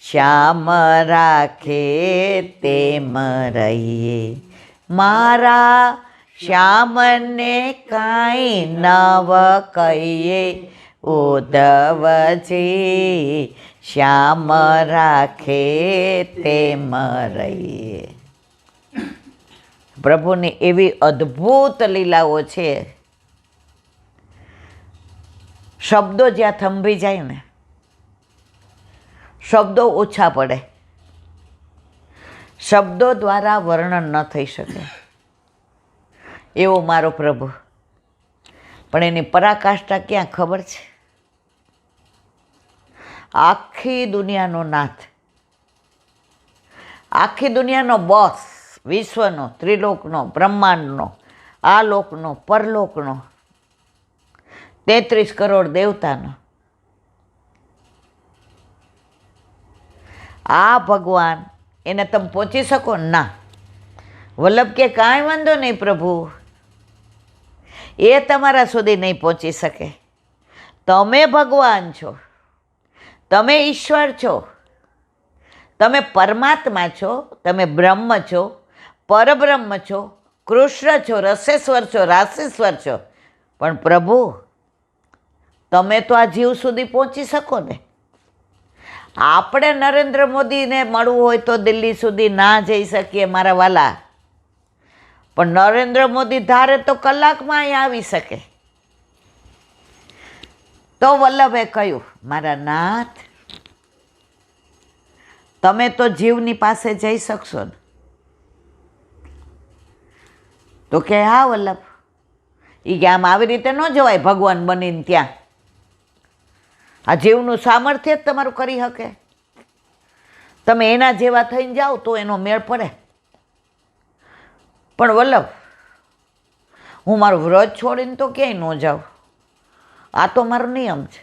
શ્યામ રાખે તેમ રહીએ. મારા શ્યામને કાંઈ નવ કહીએ, ઉદ્ધવજી શ્યામ રાખે તેમ રહીએ. પ્રભુની એવી અદ્ભુત લીલાઓ છે. શબ્દો જ્યાં થંભી જાય ને, શબ્દો ઓછા પડે, શબ્દો દ્વારા વર્ણન ન થઈ શકે એવો મારો પ્રભુ. પણ એની પરાકાષ્ઠા ક્યાં ખબર છે? આખી દુનિયાનો નાથ, આખી દુનિયાનો બોસ, વિશ્વનો, ત્રિલોકનો, બ્રહ્માંડનો, આ લોકનો, પરલોકનો, 33 કરોડ દેવતાનો, આ ભગવાન, એને તમે પહોંચી શકો? ના. વલ્લભ કે કાંઈ વાંધો નહીં પ્રભુ, એ તમારા સુધી નહીં પહોંચી શકે. તમે ભગવાન છો, તમે ઈશ્વર છો, તમે પરમાત્મા છો, તમે બ્રહ્મ છો, પરબ્રહ્મ છો, કૃષ્ણ છો, રસેશ્વર છો, રાસેશ્વર છો. પણ પ્રભુ, તમે તો આ જીવ સુધી પહોંચી શકો ને. આપણે નરેન્દ્ર મોદીને મળવું હોય તો દિલ્હી સુધી ના જઈ શકીએ મારા વાલા, પણ નરેન્દ્ર મોદી ધારે તો કલાકમાં અહીં આવી શકે. તો વલ્લભે કહ્યું, મારા નાથ, તમે તો જીવની પાસે જઈ શકશો ને? તો કે હા વલ્લભ. એ કે આમ આવી રીતે ન જવાય ભગવાન બનીને ત્યાં. આ જીવનું સામર્થ્ય જ તમારું કરી શકે. તમે એના જેવા થઈને જાઓ તો એનો મેળ પડે. પણ વલ્લભ, હું મારું વ્રત છોડીને તો ક્યાંય ન જાઉં, આ તો મારો નિયમ છે.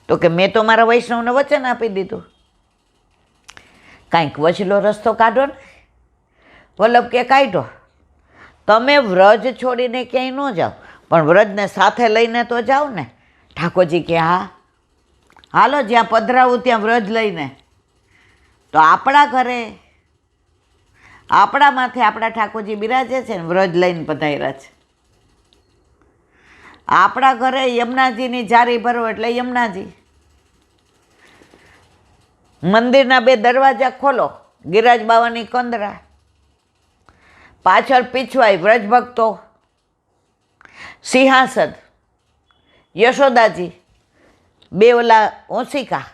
તો કે મેં તો મારા વૈષ્ણવને વચન આપી દીધું, કાંઈક વચલો રસ્તો કાઢો ને. વલ્લભ કે કાઢો. તમે વ્રજ છોડીને ક્યાંય ન જાઓ, પણ વ્રજને સાથે લઈને તો જાઓ ને. ઠાકોરજી કે હા, હાલો, જ્યાં પધરાવું ત્યાં વ્રજ લઈને. તો આપણા ઘરે, આપણા માથે આપણા ઠાકોરજી બિરાજે છે ને, વ્રજ લઈને પધાર્યા છે. આપણા ઘરે યમુનાજીની જારી ભરો એટલે યમુનાજી. મંદિરના 2 દરવાજા ખોલો, ગિરિરાજ બાવાની કંદરા, પાછળ પીછવાય વ્રજ ભક્તો, સિંહાસન, યશોદાજી, 2 ઓલા ઓશિકા,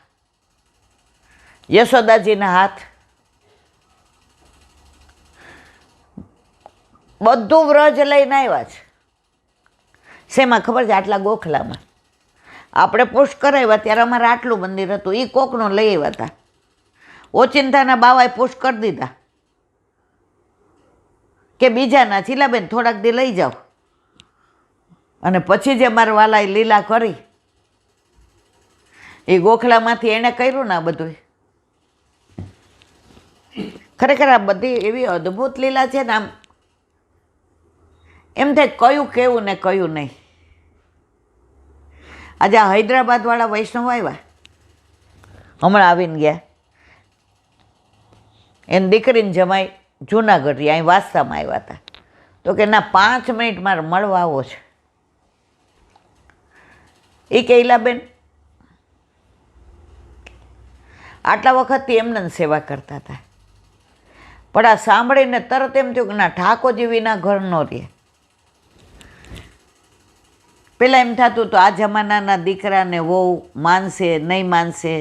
યશોદાજીના હાથ, બધું વ્રજ લઈને આવ્યા છે. શેમાં ખબર છે? આટલા ગોખલામાં. આપણે પુષ્ટ કરાવ્યા ત્યારે અમારે આટલું મંદિર હતું, એ કોકનો લઈ આવ્યા હતા. ઓચિંતાના બાવાએ પુષ્ટ કરી દીધા કે બીજાના, ચીલાબેન થોડાક દી લઈ જાઓ. અને પછી જે મારા વાલાએ લીલા કરી, એ ગોખલામાંથી એણે કર્યું ને આ બધું. ખરેખર આ બધી એવી અદ્ભુત લીલા છે ને, આમ એમ થાય કયું કેવું ને કયું નહીં. આજે આ હૈદરાબાદવાળા વૈષ્ણવ આવ્યા, હમણાં આવીને ગયા. એની દીકરીને જમાઈ જુનાગઢ અહીં વાસ્તામાં આવ્યા હતા. તો કે ના, 5 મિનિટ મારે મળવા આવો છે. એ કે ઈલાબેન આટલા વખતથી એમને સેવા કરતા હતા, પણ આ સાંભળીને તરત એમ થયું કે ના, ઠાકોરજી વિના ઘર ન રહે. પહેલાં એમ થતું તો આ જમાનાના દીકરાને વહુ માનશે નહીં માનશે,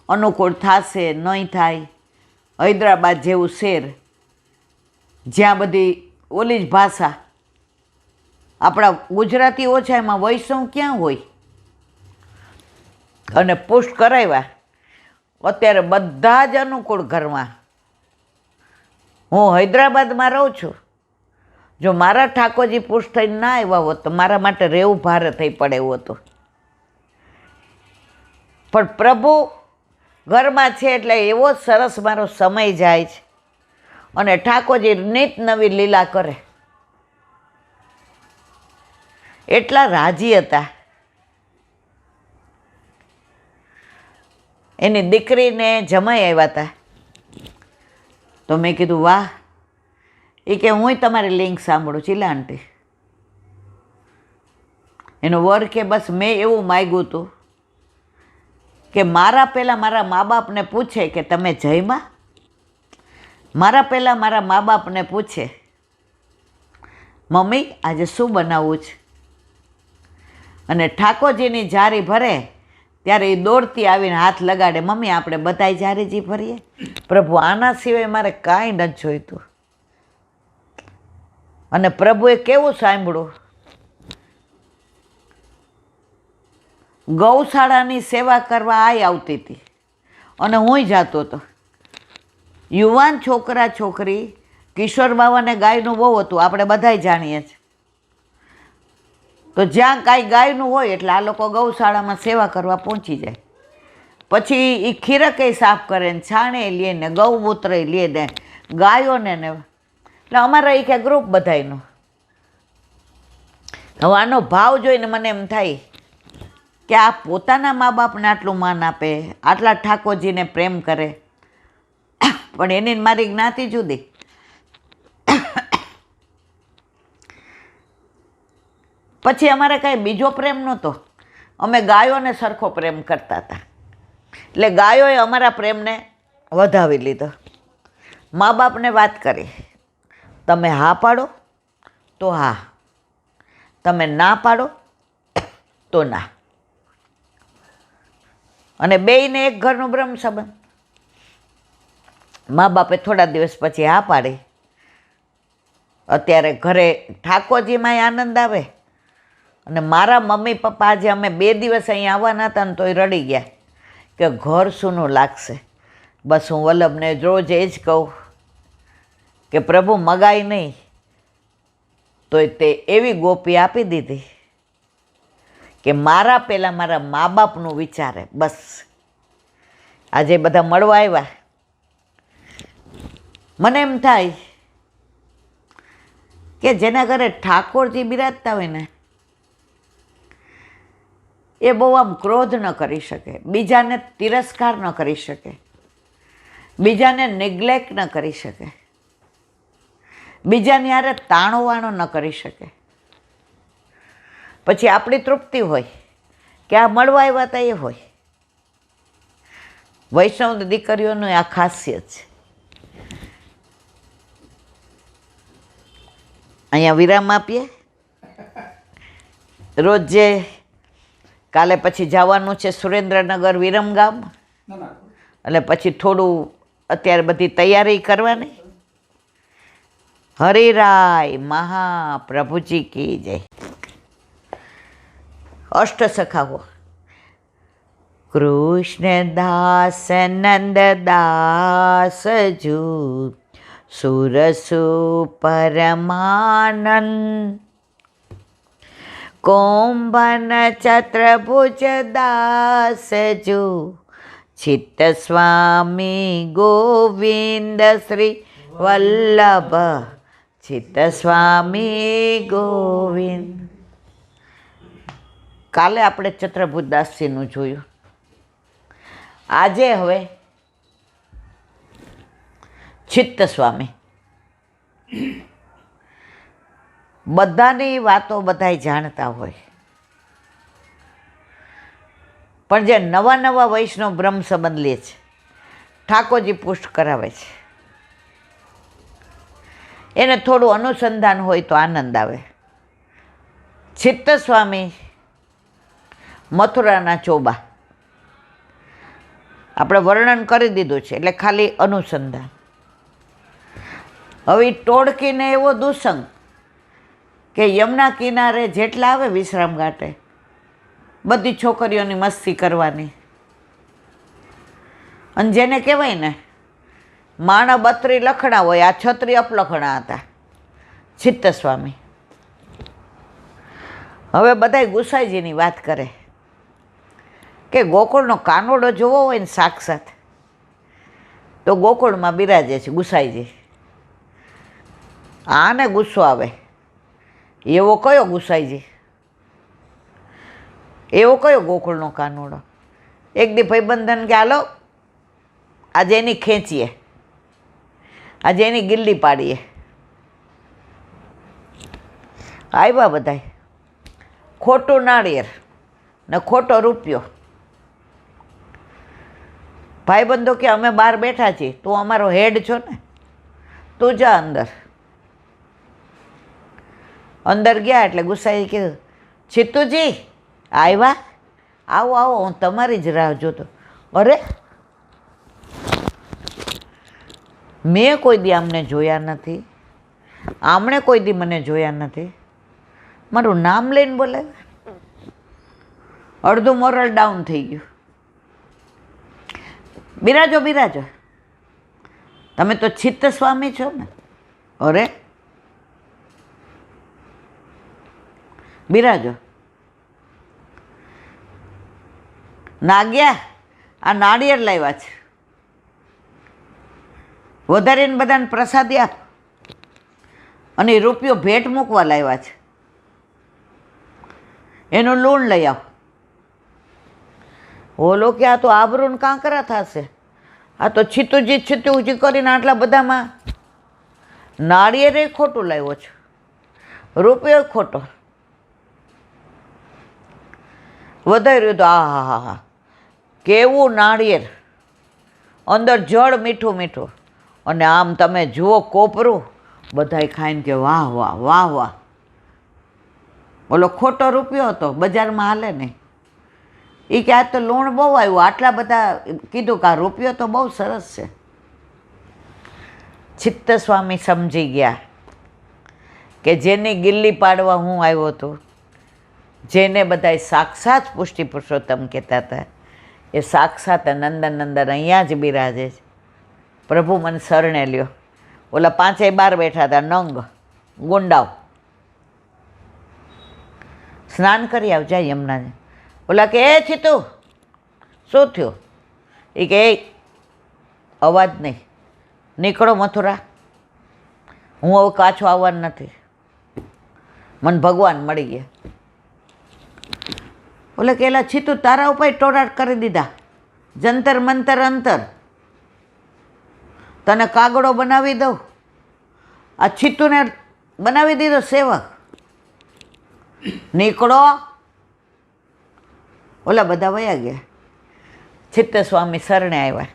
અનુકૂળ થશે નહીં થાય. હૈદરાબાદ જેવું શહેર જ્યાં બધી ઓલી જ ભાષા, આપણા ગુજરાતી ઓછા, એમાં વૈષ્ણવ ક્યાં હોય? અને પુષ્ટ કરાવ્યા અત્યારે બધા જ અનુકૂળ ઘરમાં. હું હૈદરાબાદમાં રહું છું. જો મારા ઠાકોરજી પુષ્ટ થઈને ના આવ્યા હોત તો મારા માટે રહેવું ભારે થઈ પડે એવું હતું. પણ પ્રભુ ઘરમાં છે એટલે એવો સરસ મારો સમય જાય છે અને ઠાકોરજી નિત નવી લીલા કરે. એટલા રાજી હતા. એની દીકરીને જમાઈ આવ્યા હતા તો મેં કીધું વાહ. એ કે હું તમારી લિંક સાંભળું ચીલા આંટી. એનો વર કે બસ મેં એવું માગ્યું હતું કે મારા પહેલાં મારા મા બાપને પૂછે કે તમે જયમાં. મારા પહેલાં મારા મા બાપને પૂછે મમ્મી આજે શું બનાવવું છે, અને ઠાકોરજીની જારી ભરે ત્યારે એ દોડતી આવીને હાથ લગાડે, મમ્મી આપણે બધાય જારીજી ભરીએ. પ્રભુ આના સિવાય મારે કાંઈ નથી જોઈતું. અને પ્રભુએ કેવું સાંભળ્યું, ગૌશાળાની સેવા કરવા આવતી હતી અને હું જતો હતો. યુવાન છોકરા છોકરી, કિશોર બાવાને ગાયનું બહુ હતું, આપણે બધાય જાણીએ છીએ. તો જ્યાં કાંઈ ગાયનું હોય એટલે આ લોકો ગૌશાળામાં સેવા કરવા પહોંચી જાય. પછી એ ખીરકે સાફ કરે ને છાણે લે ને ગૌમૂત્ર લે ને ગાયોને ને. એટલે અમારા એ કે ગ્રુપ બધાયનું. હવે આનો ભાવ જોઈને મને એમ થાય કે આ પોતાના મા બાપને આટલું માન આપે, આટલા ઠાકોરજીને પ્રેમ કરે, પણ એની મારી જ્ઞાતિ જુદી. પછી અમારે કાંઈ બીજો પ્રેમ નહોતો, અમે ગાયોને સરખો પ્રેમ કરતા હતા. એટલે ગાયોએ અમારા પ્રેમને વધાવી લીધો. મા બાપને વાત કરી, તમે હા પાડો તો હા, તમે ના પાડો તો ના. અને બેયને એક ઘરનું બ્રહ્મ સંબંધ. મા બાપે થોડા દિવસ પછી હા પાડી. અત્યારે ઘરે ઠાકોરજીમાંય આનંદ આવે. અને મારા મમ્મી પપ્પા આજે અમે 2 દિવસ અહીંયા આવવાના હતા ને તોય રડી ગયા કે ઘર સૂનું લાગશે. બસ હું વલ્લભને રોજ એ જ કહું કે પ્રભુ મગાઈ નહીં તોય તે એવી ગોપી આપી દીધી કે મારા પહેલાં મારા મા બાપનું વિચારે. બસ આજે બધા મળવા આવ્યા. મને એમ થાય કે જેના ઘરે ઠાકોરજી બિરાજતા હોય ને એ બહુ આમ ક્રોધ ન કરી શકે, બીજાને તિરસ્કાર ન કરી શકે, બીજાને નેગ્લેક્ટ ન કરી શકે, બીજાની હારે તાણોવાણો ન કરી શકે. પછી આપણી તૃપ્તિ હોય કે આ મળવા આવ્યા હતા એ હોય. વૈષ્ણવ દીકરીઓનું આ ખાસિયત છે. અહીંયા વિરામ આપીએ. રોજ જે કાલે પછી જવાનું છે સુરેન્દ્રનગર વિરમગામ, એટલે પછી થોડું અત્યારે બધી તૈયારી કરવાની. હરિરાય મહાપ્રભુજી કી જય. અષ્ટસખાઓ કૃષ્ણદાસ નંદદાસ જુ સુરસુ પરમાનંદ કોંભન ચત્રભુજ દાસ જુ ચિત્ત સ્વામી ગોવિંદ શ્રી વલ્લભ ચિત્ત સ્વામી ગોવિંદ. કાલે આપણે ચત્રભુજદાસજીનું જોયું. આજે હવે ચિત્ત સ્વામી. બધાની વાતો બધાય જાણતા હોય, પણ જે નવા નવા વૈષ્ણવ બ્રહ્મ સંબંધ લે છે, ઠાકોરજી પુષ્ટ કરાવે છે, એને થોડું અનુસંધાન હોય તો આનંદ આવે. ચિત્ત સ્વામી મથુરાના ચોબા આપણે વર્ણન કરી દીધું છે, એટલે ખાલી અનુસંધાન. હવે ટોળકીને એવો દુસંગ કે યમુના કિનારે જેટલા આવે વિશ્રામ ઘાટે બધી છોકરીઓની મસ્તી કરવાની. અને જેને કહેવાય ને માણા 32 લખણા હોય, આ 36 અપલખણા હતા ચિત્તસ્વામી. હવે બધાય ગુસાઈજીની વાત કરે કે ગોકુળનો કાનોડો જોવો હોય ને સાક્ષાત તો ગોકુળમાં બિરાજે છે ગુસાઈજી. આને ગુસ્સો આવે, એવો કયો ગુસાઈજી, એવો કયો ગોકુળનો કાનોડો. એક દી ભાઈબંધન કે હાલો આજે એની ખેંચીએ, આજે એની ગિલ્લી પાડીએ. આવ્યા બધાય, ખોટું નાળિયેર ને ખોટો રૂપિયો. ભાઈબંધો કે અમે બહાર બેઠા છીએ, તું અમારો હેડ છો ને, તું જા અંદર. અંદર ગયા એટલે ગુસ્સાએ કીધું, ચિત્તુજી આવ્યા, આવો આવો, હું તમારી જ રાહ જોતો. અરે મેં કોઈ દી આમને જોયા નથી, આમણે કોઈ દી મને જોયા નથી, મારું નામ લઈને બોલાવે. અડધું મોરલ ડાઉન થઈ ગયું. બિરાજો બિરાજો, તમે તો ચિત્તસ્વામી છો ને. અરે બિરાજો. નાગ્યા આ નાળિયેર લાવ્યા છે, વધારીને બધાને પ્રસાદી આપ, અને રૂપિયો ભેટ મૂકવા લાવ્યા છે, એનું લૂણ લઈ આવ. ઓલો કે આ તો આબરૂન કાંકરા થશે, આ તો છીતુજી કરીને આટલા બધામાં નાળિયેરે ખોટું લાવ્યો છે, રૂપિયો ખોટો. વધાર્યું તો આ હા હા કેવું નાળિયેર, અંદર જળ મીઠું મીઠું, અને આમ તમે જુઓ કોપરું, બધાય ખાઈને કે વાહ વાહ વાહ વાહ. ઓલો ખોટો રૂપિયો હતો, બજારમાં હાલે નહીં. એ કે આ તો લૂણ બહુ આવ્યું, આટલા બધા કીધું કે આ રૂપિયો તો બહુ સરસ છે. ચિત્તસ્વામી સમજી ગયા કે જેની ગિલ્લી પાડવા હું આવ્યો હતો, જેને બધાય સાક્ષાત પુષ્ટિ પુરુષોત્તમ કહેતા હતા, એ સાક્ષાત નંદન અહીંયા જ બિરાજે છે. પ્રભુ મને શરણે લ્યો. ઓલા 5 બહાર બેઠા હતા, નંગ ગુંડાઓ. સ્નાન કરી આવજા યમુનાને. ઓલા કે એ છીતુ શું થયું? એ કે અવાજ નહીં, નીકળો મથુરા, હું હવે પાછો આવવાનું નથી, મને ભગવાન મળી ગયા. ઓલે કે એલા છીતુ તારા ઉપર ટોરાટ કરી દીધા, જંતર મંતર અંતર, તને કાગડો બનાવી દઉં. આ છીતુને બનાવી દીધો સેવક, નીકળો. ઓલા બધા વયા ગયા. ચિત્તસ્વામી શરણે આવ્યા.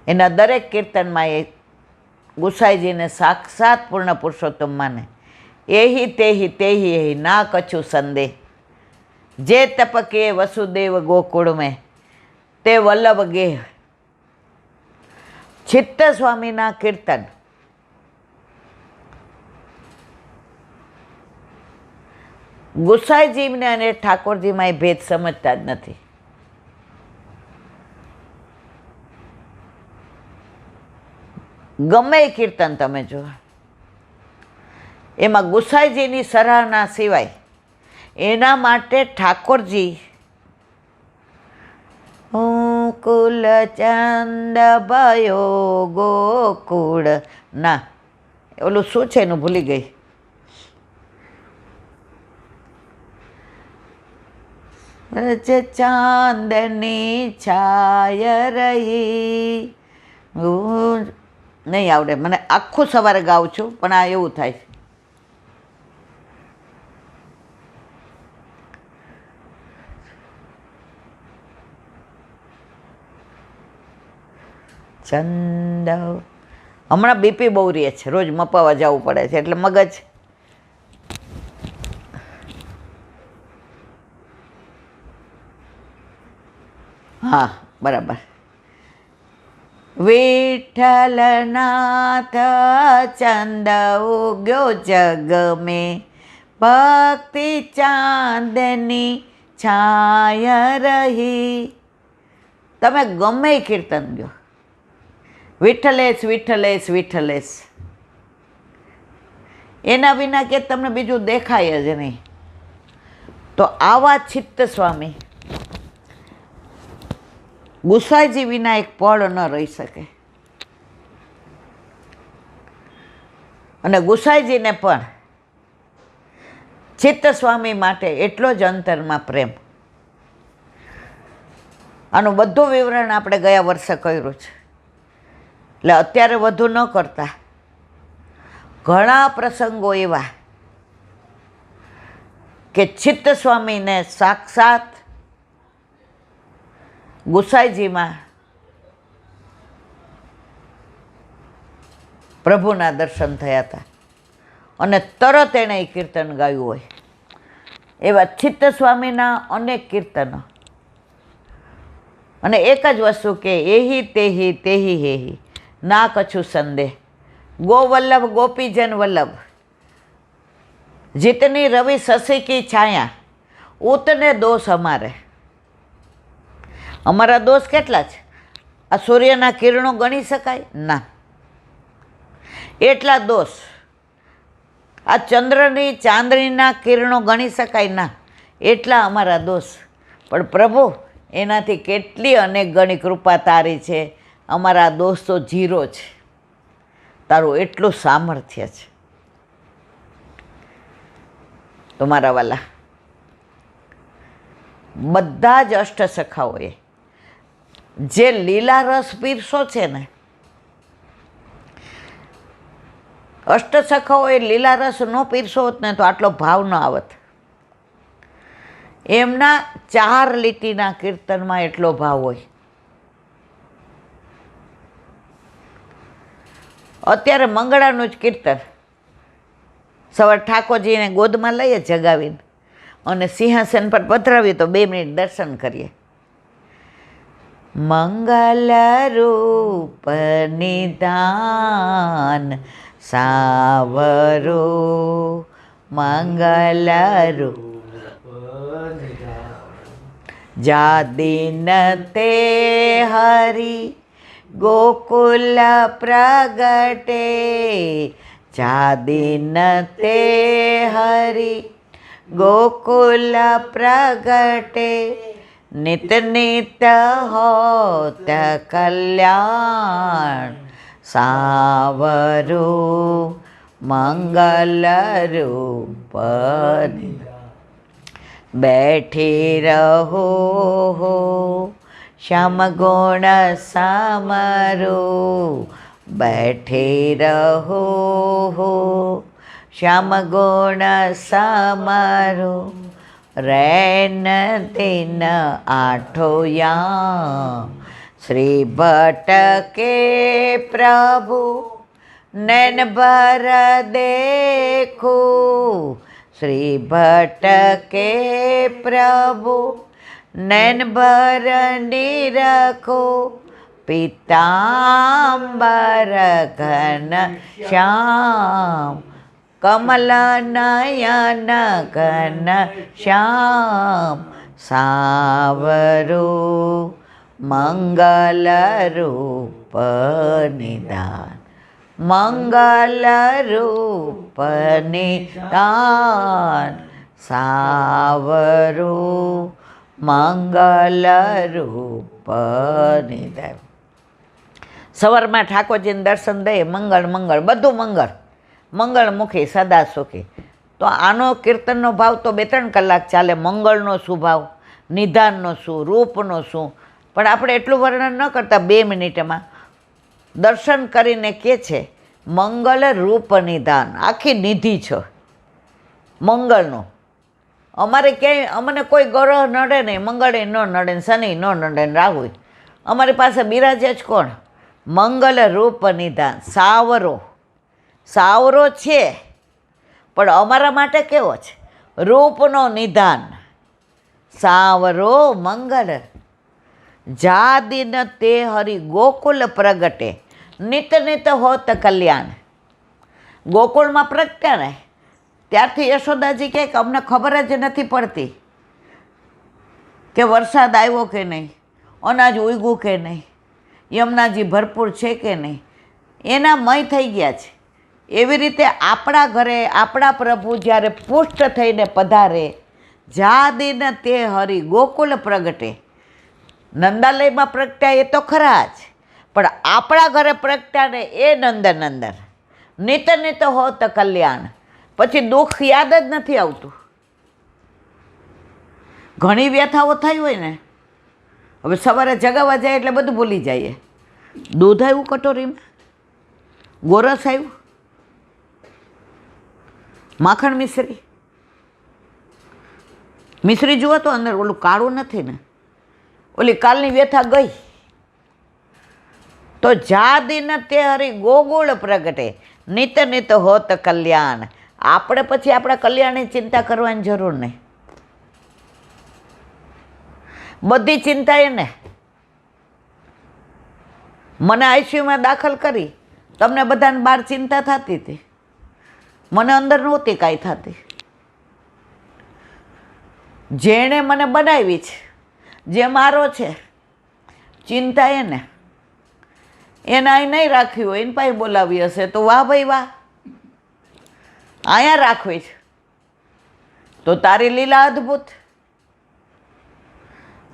એના દરેક કીર્તનમાં એ ગુસાઈજીને સાક્ષાત પૂર્ણ પુરુષોત્તમ માને. એહી તેહી તેહી એહી ના કછું સંદેહ, જે તપકે વસુદેવ ગોકુળ મેં તે વલ્લભ ગેહ. ચિત્તસ્વામીના કીર્તન ગુસાઈજીને અને ઠાકોરજીમાં એ ભેદ સમજતા જ નથી. ગમે એ કીર્તન તમે જુઓ, એમાં ગુસાઈજીની સરાહના સિવાય એના માટે ઠાકોરજી કુલ ચંદ ભયો ગોકુળ ના, ઓલું શું છે એનું ભૂલી ગઈ. ચાંદની છાય રહી, નહીં આવડે મને, આખું સવારે ગાઉં છું પણ આ એવું થાય છે. ચંદ હમણાં બીપી બહુ રહે છે, રોજ મપાવા જવું પડે છે એટલે મગજ હા બરાબર. વિઠ્ઠલનાથ ચંદ ઉગ્યો જગ મેં, ભક્તિ ચાંદની છાય રહી. તમે ગમે એ કીર્તન ગયો, વિઠ્ઠલેશ વિઠ્ઠલેશ વિઠ્ઠલેશ, એના વિના કે તમને બીજું દેખાય જ નહીં. તો આવા ચિત્ત સ્વામી ગુસાઈજી વિના એક પળ ન રહી શકે. અને ગુસાઈજીને પણ ચિત્ત સ્વામી માટે એટલો જ અંતરમાં પ્રેમ. આનું બધું વિવરણ આપણે ગયા વર્ષે કર્યું છે, એટલે અત્યારે વધુ ન કરતા. ઘણા પ્રસંગો એવા કે ચિત્ત સ્વામીને સાક્ષાત ગુસાઈજીમાં પ્રભુના દર્શન થયા હતા અને તરત એણે એ કીર્તન ગાયું હોય. એવા ચિત્ત સ્વામીના અનેક કીર્તનો. અને એક જ વસ્તુ કે એહી તેહી તેહી હેહી ના કછું સંદેહ, ગોવલ્લભ ગોપીજન વલ્લભ, જીતની રવિ શશી કી છાયા, ઉતને દોષ અમારે. અમારા દોષ કેટલા છે? આ સૂર્યના કિરણો ગણી શકાય? ના, એટલા દોષ. આ ચંદ્રની ચાંદનીના કિરણો ગણી શકાય? ના, એટલા અમારા દોષ. પણ પ્રભુ એનાથી કેટલી અનેક ગણી કૃપા તારી છે. અમારા દોષ તો ઝીરો છે, તારું એટલું સામર્થ્ય છે. તો મારા વાલા, બધા જ અષ્ટસખાઓએ જે લીલા રસ પીરસો છે ને, અષ્ટસખાઓએ લીલા રસ ન પીરસો હોત ને તો આટલો ભાવ ન આવત. એમના 4 લીટીના કીર્તનમાં એટલો ભાવ હોય. અત્યારે મંગળાનું જ કીર્તન સવાર ઠાકોરજીને ગોદમાં લઈએ જગાવીને અને સિંહાસન પર પધરાવીએ તો 2 મિનિટ દર્શન કરીએ. મંગલ રૂપ નિધાન સાવરો, મંગલ રૂપ જાદિન તે હરી ગોકુલ પ્રગટે, જાદિન તે હરી ગોકુલ પ્રગટે, નિત નિત હોત કલ્યાણ સાવરો, મંગલ રૂપ બેઠી રહો શ્યામ ગુણ સામરો, બેઠી રહો શ્યામ ગુણ સામરો, રૈન દિન આઠોયા શ્રી ભટકે પ્રભુ, નૈન ભર દેખો શ્રી ભટકે પ્રભુ, નૈન ભર નિરખો, પીતાંબર ઘન શ્યામ, કમલ નયન ઘન શ્યામ સાવરો, મંગલ રૂપ નિદાન, મંગલ રૂપ નિદાન સાવરો, મંગલ રૂપ નિદાન. સવારમાં ઠાકોરજીને દર્શન દઈએ, મંગળ મંગળ, બધું મંગળ, મંગળમુખી સદા સુખી. તો આનો કીર્તનનો ભાવ તો 2-3 કલાક ચાલે. મંગળનો શું ભાવ, નિધાનનો શું, રૂપનો શું, પણ આપણે એટલું વર્ણન ન કરતા 2 મિનિટમાં દર્શન કરીને કહે છે મંગળ રૂપ નિધાન, આખી નિધિ છે મંગળનો. અમારે ક્યાંય અમને કોઈ ગ્રહ નડે નહીં, મંગળે ન નડે, શનિ ન નડે, રાહુ. અમારી પાસે બિરાજે જ કોણ? મંગલ રૂપ નિધાન સાવરો. સાવરો છે પણ અમારા માટે કેવો છે? રૂપનો નિધાન સાવરો મંગળ. જા દિન તે હરિ ગોકુલ પ્રગટે નિત નિત હોત કલ્યાણ. ગોકુળમાં પ્રગટ્યા ને ત્યારથી યશોદાજી કહે કે અમને ખબર જ નથી પડતી કે વરસાદ આવ્યો કે નહીં, અનાજ ઉગ્યું કે નહીં, યમુનાજી ભરપૂર છે કે નહીં. એના મય થઈ ગયા છે. એવી રીતે આપણા ઘરે આપણા પ્રભુ જ્યારે પુષ્ટ થઈને પધારે, જા દિન તે હરિ ગોકુલ પ્રગટે. નંદાલયમાં પ્રગટ્યા એ તો ખરા જ, પણ આપણા ઘરે પ્રગટ્યા ને એ નંદનંદન નિત નિત હોત કલ્યાણ. પછી દુઃખ યાદ જ નથી આવતું. ઘણી વ્યથાઓ થઈ હોય ને, હવે સવારે જગાવવા જાય એટલે બધું ભૂલી જઈએ. દૂધ આવ્યું કટોરીમાં, ગોરસ આવ્યું, માખણ મિશ્રી. મિશ્રી જુઓ તો અંદર ઓલું કાળું નથી ને, ઓલી કાલની વ્યથા ગઈ. તો જા દિન તે હરિ ગોકુળ પ્રગટે નિત નિત હોત કલ્યાણ. આપણે પછી આપણા કલ્યાણની ચિંતા કરવાની જરૂર નહીં. બધી ચિંતા એને. મને આઈસીયુમાં દાખલ કરી, તમને બધાને બહાર ચિંતા થતી હતી, મને અંદર નહોતી કાંઈ થતી. જેણે મને બનાવી છે, જે મારો છે, ચિંતા એને અહીં નહીં રાખવી હોય, એને પાસે બોલાવી હશે તો વાહ ભાઈ વાહ, અહીંયા રાખવી છે તો તારી લીલા અદ્ભુત.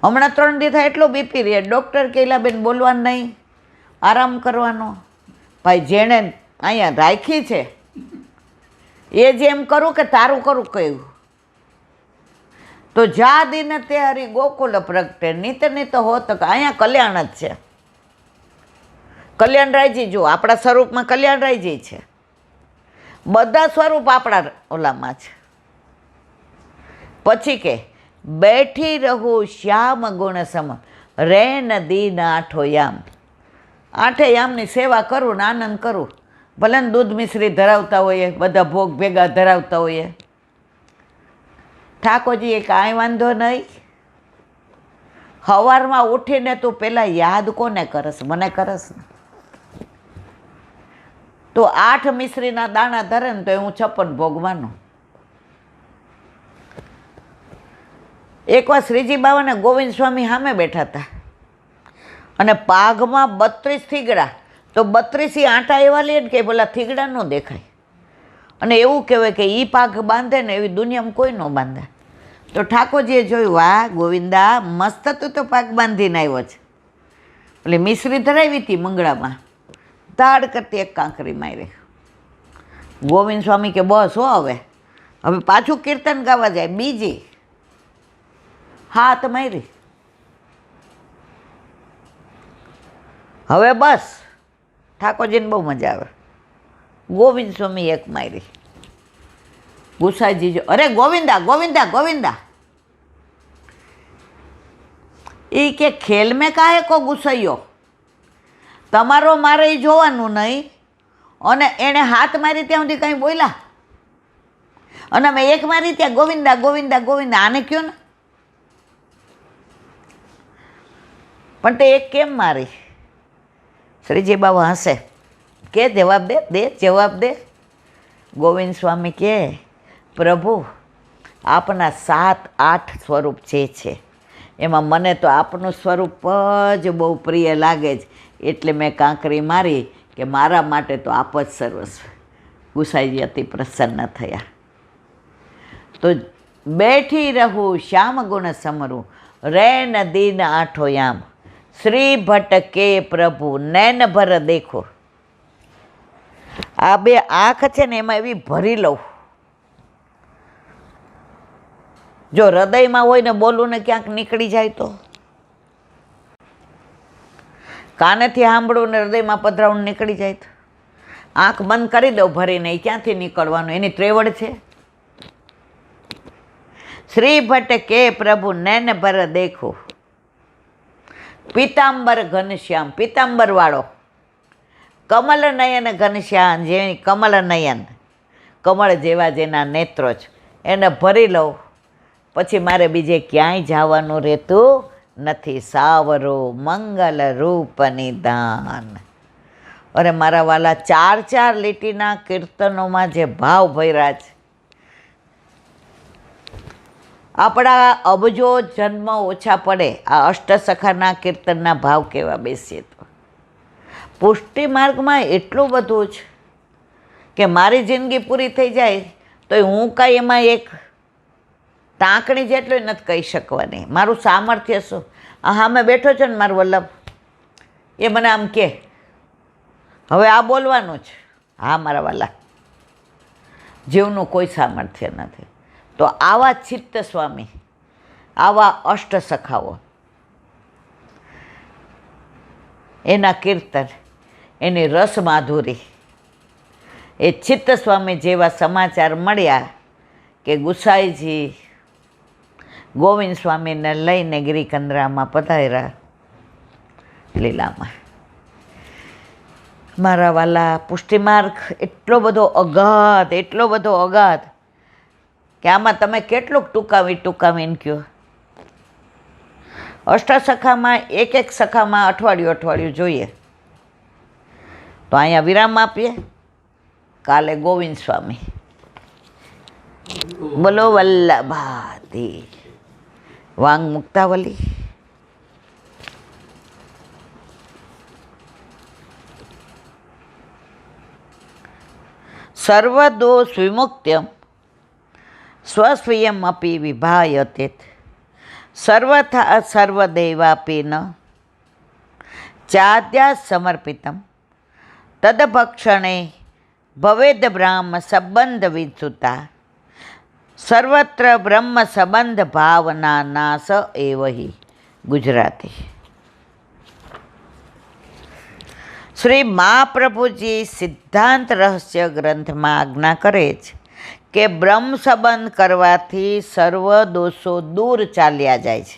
હમણાં 3 દી થાય એટલો બીપી રહે, ડૉક્ટર કૈલાબેન બોલવાનું નહીં, આરામ કરવાનો. ભાઈ જેણે અહીંયા રાખી છે એ જેમ કરું કે તારું કરું કહ્યું. તો જા દિન તે હરિ ગોકુલ પ્રગટે નિત નિત હોત. અહીંયા કલ્યાણ જ છે. કલ્યાણરાયજી જુઓ, આપણા સ્વરૂપમાં કલ્યાણરાયજી છે. બધા સ્વરૂપ આપણા ઓલામાં છે. પછી કે બેઠી રહું શ્યામ ગુણ સમ રે નદી આઠો યામ. 8 યામની સેવા કરું ને આનંદ કરું. ભલે ને દૂધ મિશ્રી ધરાવતા હોઈએ, બધા ભોગ ભેગા ધરાવતા હોઈએ. ઠાકોરજીએ કાંઈ વાંધો નહીં, સવારમાં ઉઠીને તું પહેલાં યાદ કોને કરસ? મને કરસ ને. તો 8 મિશ્રીના દાણા ધરે ને તો હું 56 ભોગ માનું. એકવાર શ્રીજી બાવા અને ગોવિંદ સ્વામી સામે બેઠા હતા અને પાઘમાં 32 થીગડા. તો 32 આંટા એવા લે કે પેલા થીગડા ન દેખાય. અને એવું કહેવાય કે એ પાઘ બાંધે ને એવી દુનિયામાં કોઈ ન બાંધે. તો ઠાકોરજીએ જોયું, વાહ ગોવિંદા, મસ્ત તું તો પાઘ બાંધીને આવ્યો છે. એટલે મિશ્રી ધરાવી હતી મંગળામાં, તાડ કરતી એક કાંકરી મારી. ગોવિંદ સ્વામી કે બસ હો, હવે પાછું કીર્તન ગાવા જાય. બીજી હાથ મારી, હવે બસ. ઠાકોરજીને બહુ મજા આવે. ગોવિંદ સ્વામી એક મારી. ગુસાઈજી જો, અરે ગોવિંદા ગોવિંદા ગોવિંદા. એ કે ખેલ મેં કાહે કો ગુસાઈયો, તમારો મારે એ જોવાનું નહીં. અને એણે હાથ મારી ત્યાં સુધી કંઈ બોલ્યા, અને મેં એક મારી ત્યાં ગોવિંદા ગોવિંદા ગોવિંદા. આને કયો ને. પણ તે એક કેમ મારી? શ્રીજી બાબા હશે કે જવાબ દે જવાબ દે. ગોવિંદ સ્વામી કે પ્રભુ આપના 7-8 સ્વરૂપ જે છે એમાં મને તો આપનું સ્વરૂપ જ બહુ પ્રિય લાગે છે, એટલે મેં કાંકરી મારી કે મારા માટે તો આપ જ સર્વસ્વ. ગુસાઈજી અતિ પ્રસન્ન થયા. તો બેઠી રહું શ્યામ ગુણ સમરું રે નદીન આઠો યામ. શ્રી ભટ્ટ કે પ્રભુ નૈન ભર દેખો. આ 2 આંખ છે ને એમાં એવી ભરી લઉં. જો હૃદયમાં હોય ને બોલું ને ક્યાંક નીકળી જાય તો, કાનેથી સાંભળું ને હૃદયમાં પધરાવું નીકળી જાય તો, આંખ બંધ કરી દઉં ભરીને, એ ક્યાંથી નીકળવાનું? એની ત્રેવડ છે. શ્રી ભટ્ટ કે પ્રભુ નૈન ભર દેખો. પીતાંબર ઘનશ્યામ, પીતાંબર વાળો. કમલ નયન ઘનશ્યામ, જે કમલ નયન, કમળ જેવા જેના નેત્રો છે, એને ભરી લઉં. પછી મારે બીજે ક્યાંય જવાનું રહેતું નથી સાવરો મંગલ રૂપ નિદાન. અરે મારા વાલા, 4 લીટીના કીર્તનોમાં જે ભાવ ભર્યા છે, આપણા અબજો જન્મ ઓછા પડે આ અષ્ટસખાના કીર્તનના ભાવ કેવા બેસીએ તો. પુષ્ટિ માર્ગમાં એટલું બધું છે કે મારી જિંદગી પૂરી થઈ જાય તો હું કાંઈ એમાં એક ટાંકણી જેટલું નથી કહી શકવાની. મારું સામર્થ્ય શું? હા મેં બેઠો છે ને મારું વલ્લભ, એ મને આમ કે હવે આ બોલવાનું છે. હા મારા વાલા, જીવનું કોઈ સામર્થ્ય નથી. તો આવા ચિત્ત સ્વામી, આવા અષ્ટસખાઓ, એના કીર્તન, એની રસ માધુરી, એ ચિત્ત સ્વામી જેવા સમાચાર મળ્યા કે ગુસાઈજી ગોવિંદ સ્વામીને લઈને ગિરિકંદરામાં પધાર્યા લીલામાં. મારા વાલા, પુષ્ટિમાર્ગ એટલો બધો અગાધ કે આમાં તમે કેટલુંક ટૂંકાવીને કહો. અષ્ટસખામાં એક સખામાં અઠવાડિયું જોઈએ. તો અહીંયા વિરામ આપીએ. કાલે ગોવિંદ સ્વામી. બોલો વલ્લભાથી વાંગ મુક્તાવલી. સર્વદોષ વિમુક્ત્યમ સ્વસ્વીયમ અપી વિભાયતે સર્વથા સર્વદેવાપી ન ચાદ્યા સમર્પિતમ તદભક્ષણે ભવેદ બ્રહ્મ સંબંધ વિસુતા સર્વત્ર બ્રહ્મ સંબંધ ભાવના નાશ એવહી. ગુજરાતી. શ્રી મહાપ્રભુજી સિદ્ધાંત રહસ્ય ગ્રંથમાં આજ્ઞા કરે છે કે બ્રહ્મ સંબંધ કરવાથી સર્વ દોષો દૂર ચાલ્યા જાય છે.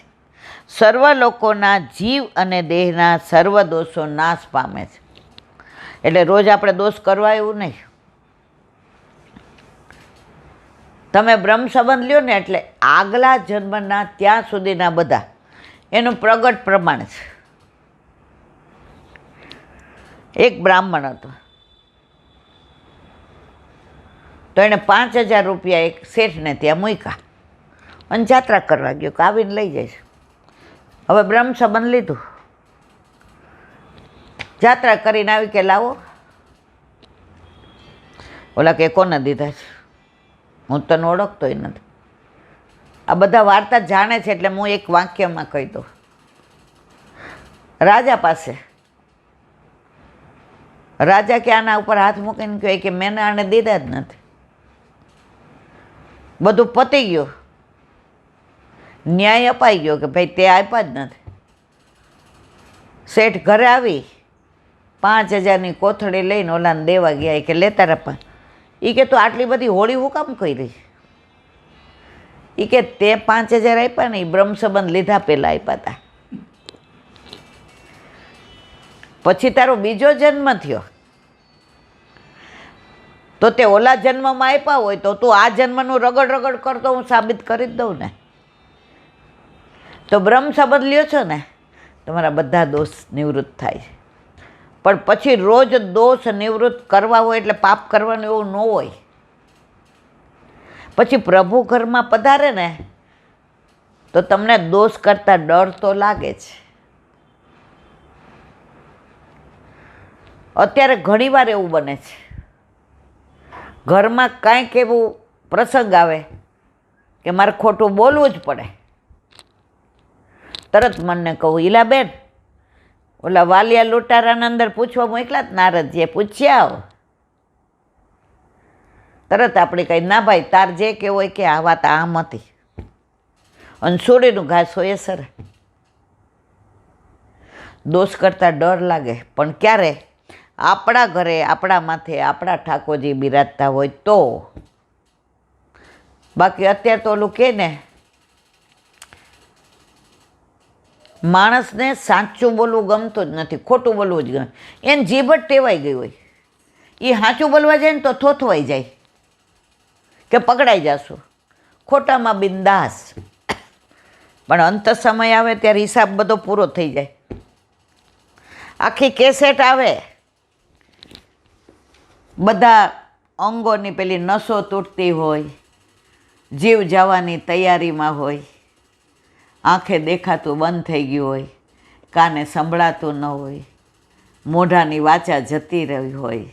સર્વ લોકોના જીવ અને દેહના સર્વ દોષો નાશ પામે છે. એટલે રોજ આપણે દોષ કરવા એવું નહીં. તમે બ્રહ્મ સંબંધ લ્યો ને એટલે આગલા જન્મના ત્યાં સુધીના બધા એનું પ્રગટ પ્રમાણ છે. એક બ્રાહ્મણ હતો, તો એણે 5,000 રૂપિયા એક શેઠને ત્યાં મૂક્યા અને જાત્રા કરવા ગયો કે આવીને લઈ જાય છે. હવે બ્રહ્મ સંબંધ લીધું, જાત્રા કરીને આવી કે લાવો. ઓલા કે કોને દીધા છે? હું તને ઓળખતોય નથી. આ બધા વાર્તા જાણે છે એટલે હું એક વાક્યમાં કહી દઉં. રાજા પાસે રાજા કે આના ઉપર હાથ મૂકીને કહે કે મેં આને દીધા જ નથી. બધું પતી ગયું, ન્યાય અપાઈ ગયો કે ભાઈ તે આપ્યા જ નથી. શેઠ ઘરે આવી 5,000ની કોથળી લઈને ઓલાને દેવા ગયા કે લેતા રપા. એ કે તું આટલી બધી હોળી હું કામ કરી? એ કે તે 5,000 આપ્યા ને એ બ્રહ્મ સંબંધ લીધા પહેલાં આપ્યા હતા. પછી તારો બીજો જન્મ થયો તો તે ઓલા જન્મમાં આપ્યા હોય તો તું આ જન્મનું રગડ કરતો હું સાબિત કરી જ દઉં ને. તો બ્રહ્મ સંબંધ લ્યો છો ને તમારા બધા દોષ નિવૃત્ત થાય છે. પણ પછી રોજ દોષ નિવૃત્ત કરવા હોય એટલે પાપ કરવાનું એવું ન હોય. પછી પ્રભુ ઘરમાં પધારે ને તો તમને દોષ કરતાં ડર તો લાગે છે. અત્યારે ઘણીવાર એવું બને છે, ઘરમાં કાંઈક એવું પ્રસંગ આવે કે મારે ખોટું બોલવું જ પડે. તરત મનને કહું, ઈલાબેન ઓલા વાલિયા લૂંટારાના અંદર પૂછવા મોકલા જ નારદજીએ પૂછ્યા આવો. તરત આપણે કહી ના ભાઈ તાર જે કેવું હોય કે આ વાત આમ હતી. અને સોડીનું ઘાસ હોય સર. દોષ કરતાં ડર લાગે. પણ ક્યારે? આપણા ઘરે આપણા માથે આપણા ઠાકોરજી બિરાજતા હોય તો. બાકી અત્યારે તો ઓલું કહે ને, માણસને સાચું બોલવું ગમતું જ નથી, ખોટું બોલવું જ ગમે. એને જીભ જ ટેવાઈ ગઈ હોય. એ સાચું બોલવા જાય ને તો થોથવાઈ જાય કે પકડાઈ જશું. ખોટામાં બિંદાસ. પણ અંત સમય આવે ત્યારે હિસાબ બધો પૂરો થઈ જાય. આખી કેસેટ આવે, બધા અંગોની પેલી નસો તૂટતી હોય, જીવ જવાની તૈયારીમાં હોય, આંખે દેખાતું બંધ થઈ ગયું હોય, કાને સંભળાતું ન હોય, મોઢાની વાચા જતી રહી હોય,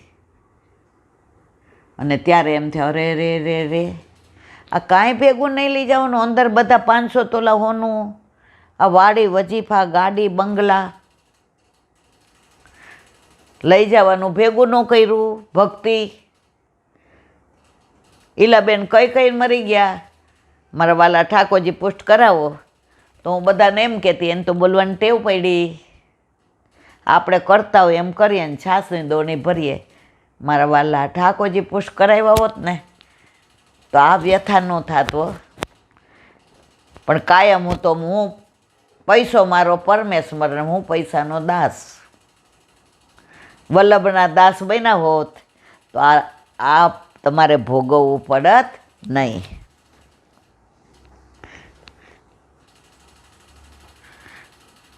અને ત્યારે એમ થાય અરે રે રે રે આ કાંઈ ભેગું નહીં લઈ જવાનું. અંદર બધા 500 તોલા હોનું, આ વાડી વજીફા, ગાડી, બંગલા લઈ જવાનું ભેગું ન કર્યું. ભક્તિ ઈલાબેન કઈ મરી ગયા, મારા વાલા ઠાકોરજી પુષ્ટ કરાવો. તો હું બધાને એમ કહેતી, એને તો બોલવાની ટેવ પડી, આપણે કરતા હોય એમ કરીએ ને છાસની દોણી ભરીએ. મારા વાલા ઠાકોરજી પુષ્ટ કરાવ્યા હોત ને તો આ વ્યથા ન થતો. પણ કાયમ હું પૈસો મારો પરમેશ્વર ને હું પૈસાનો દાસ. વલ્લભના દાસ બન્યા હોત તો આ તમારે ભોગવવું પડત નહીં.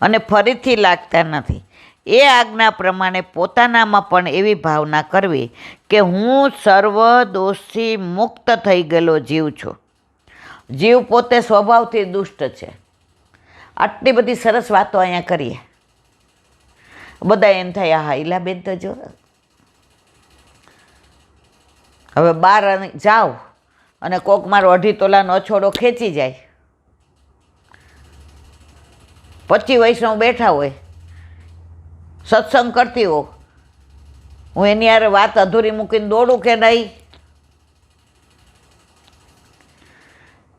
અને ફરીથી લાગતા નથી. એ આજ્ઞા પ્રમાણે પોતાનામાં પણ એવી ભાવના કરવી કે હું સર્વ દોષથી મુક્ત થઈ ગયેલો જીવ છું. જીવ પોતે સ્વભાવથી દુષ્ટ છે. આટલી બધી સરસ વાતો અહીંયા કરીએ. બધા એમ થાય હા ઈલાબેન તો જો હવે બહાર જાઓ અને કોક મારો 2.5 તોલાનો અછોડો ખેંચી જાય, 25 વૈષ્ણવ બેઠા હોય, સત્સંગ કરતી હો, હું એની યાર વાત અધૂરી મૂકીને દોડું કે નહીં?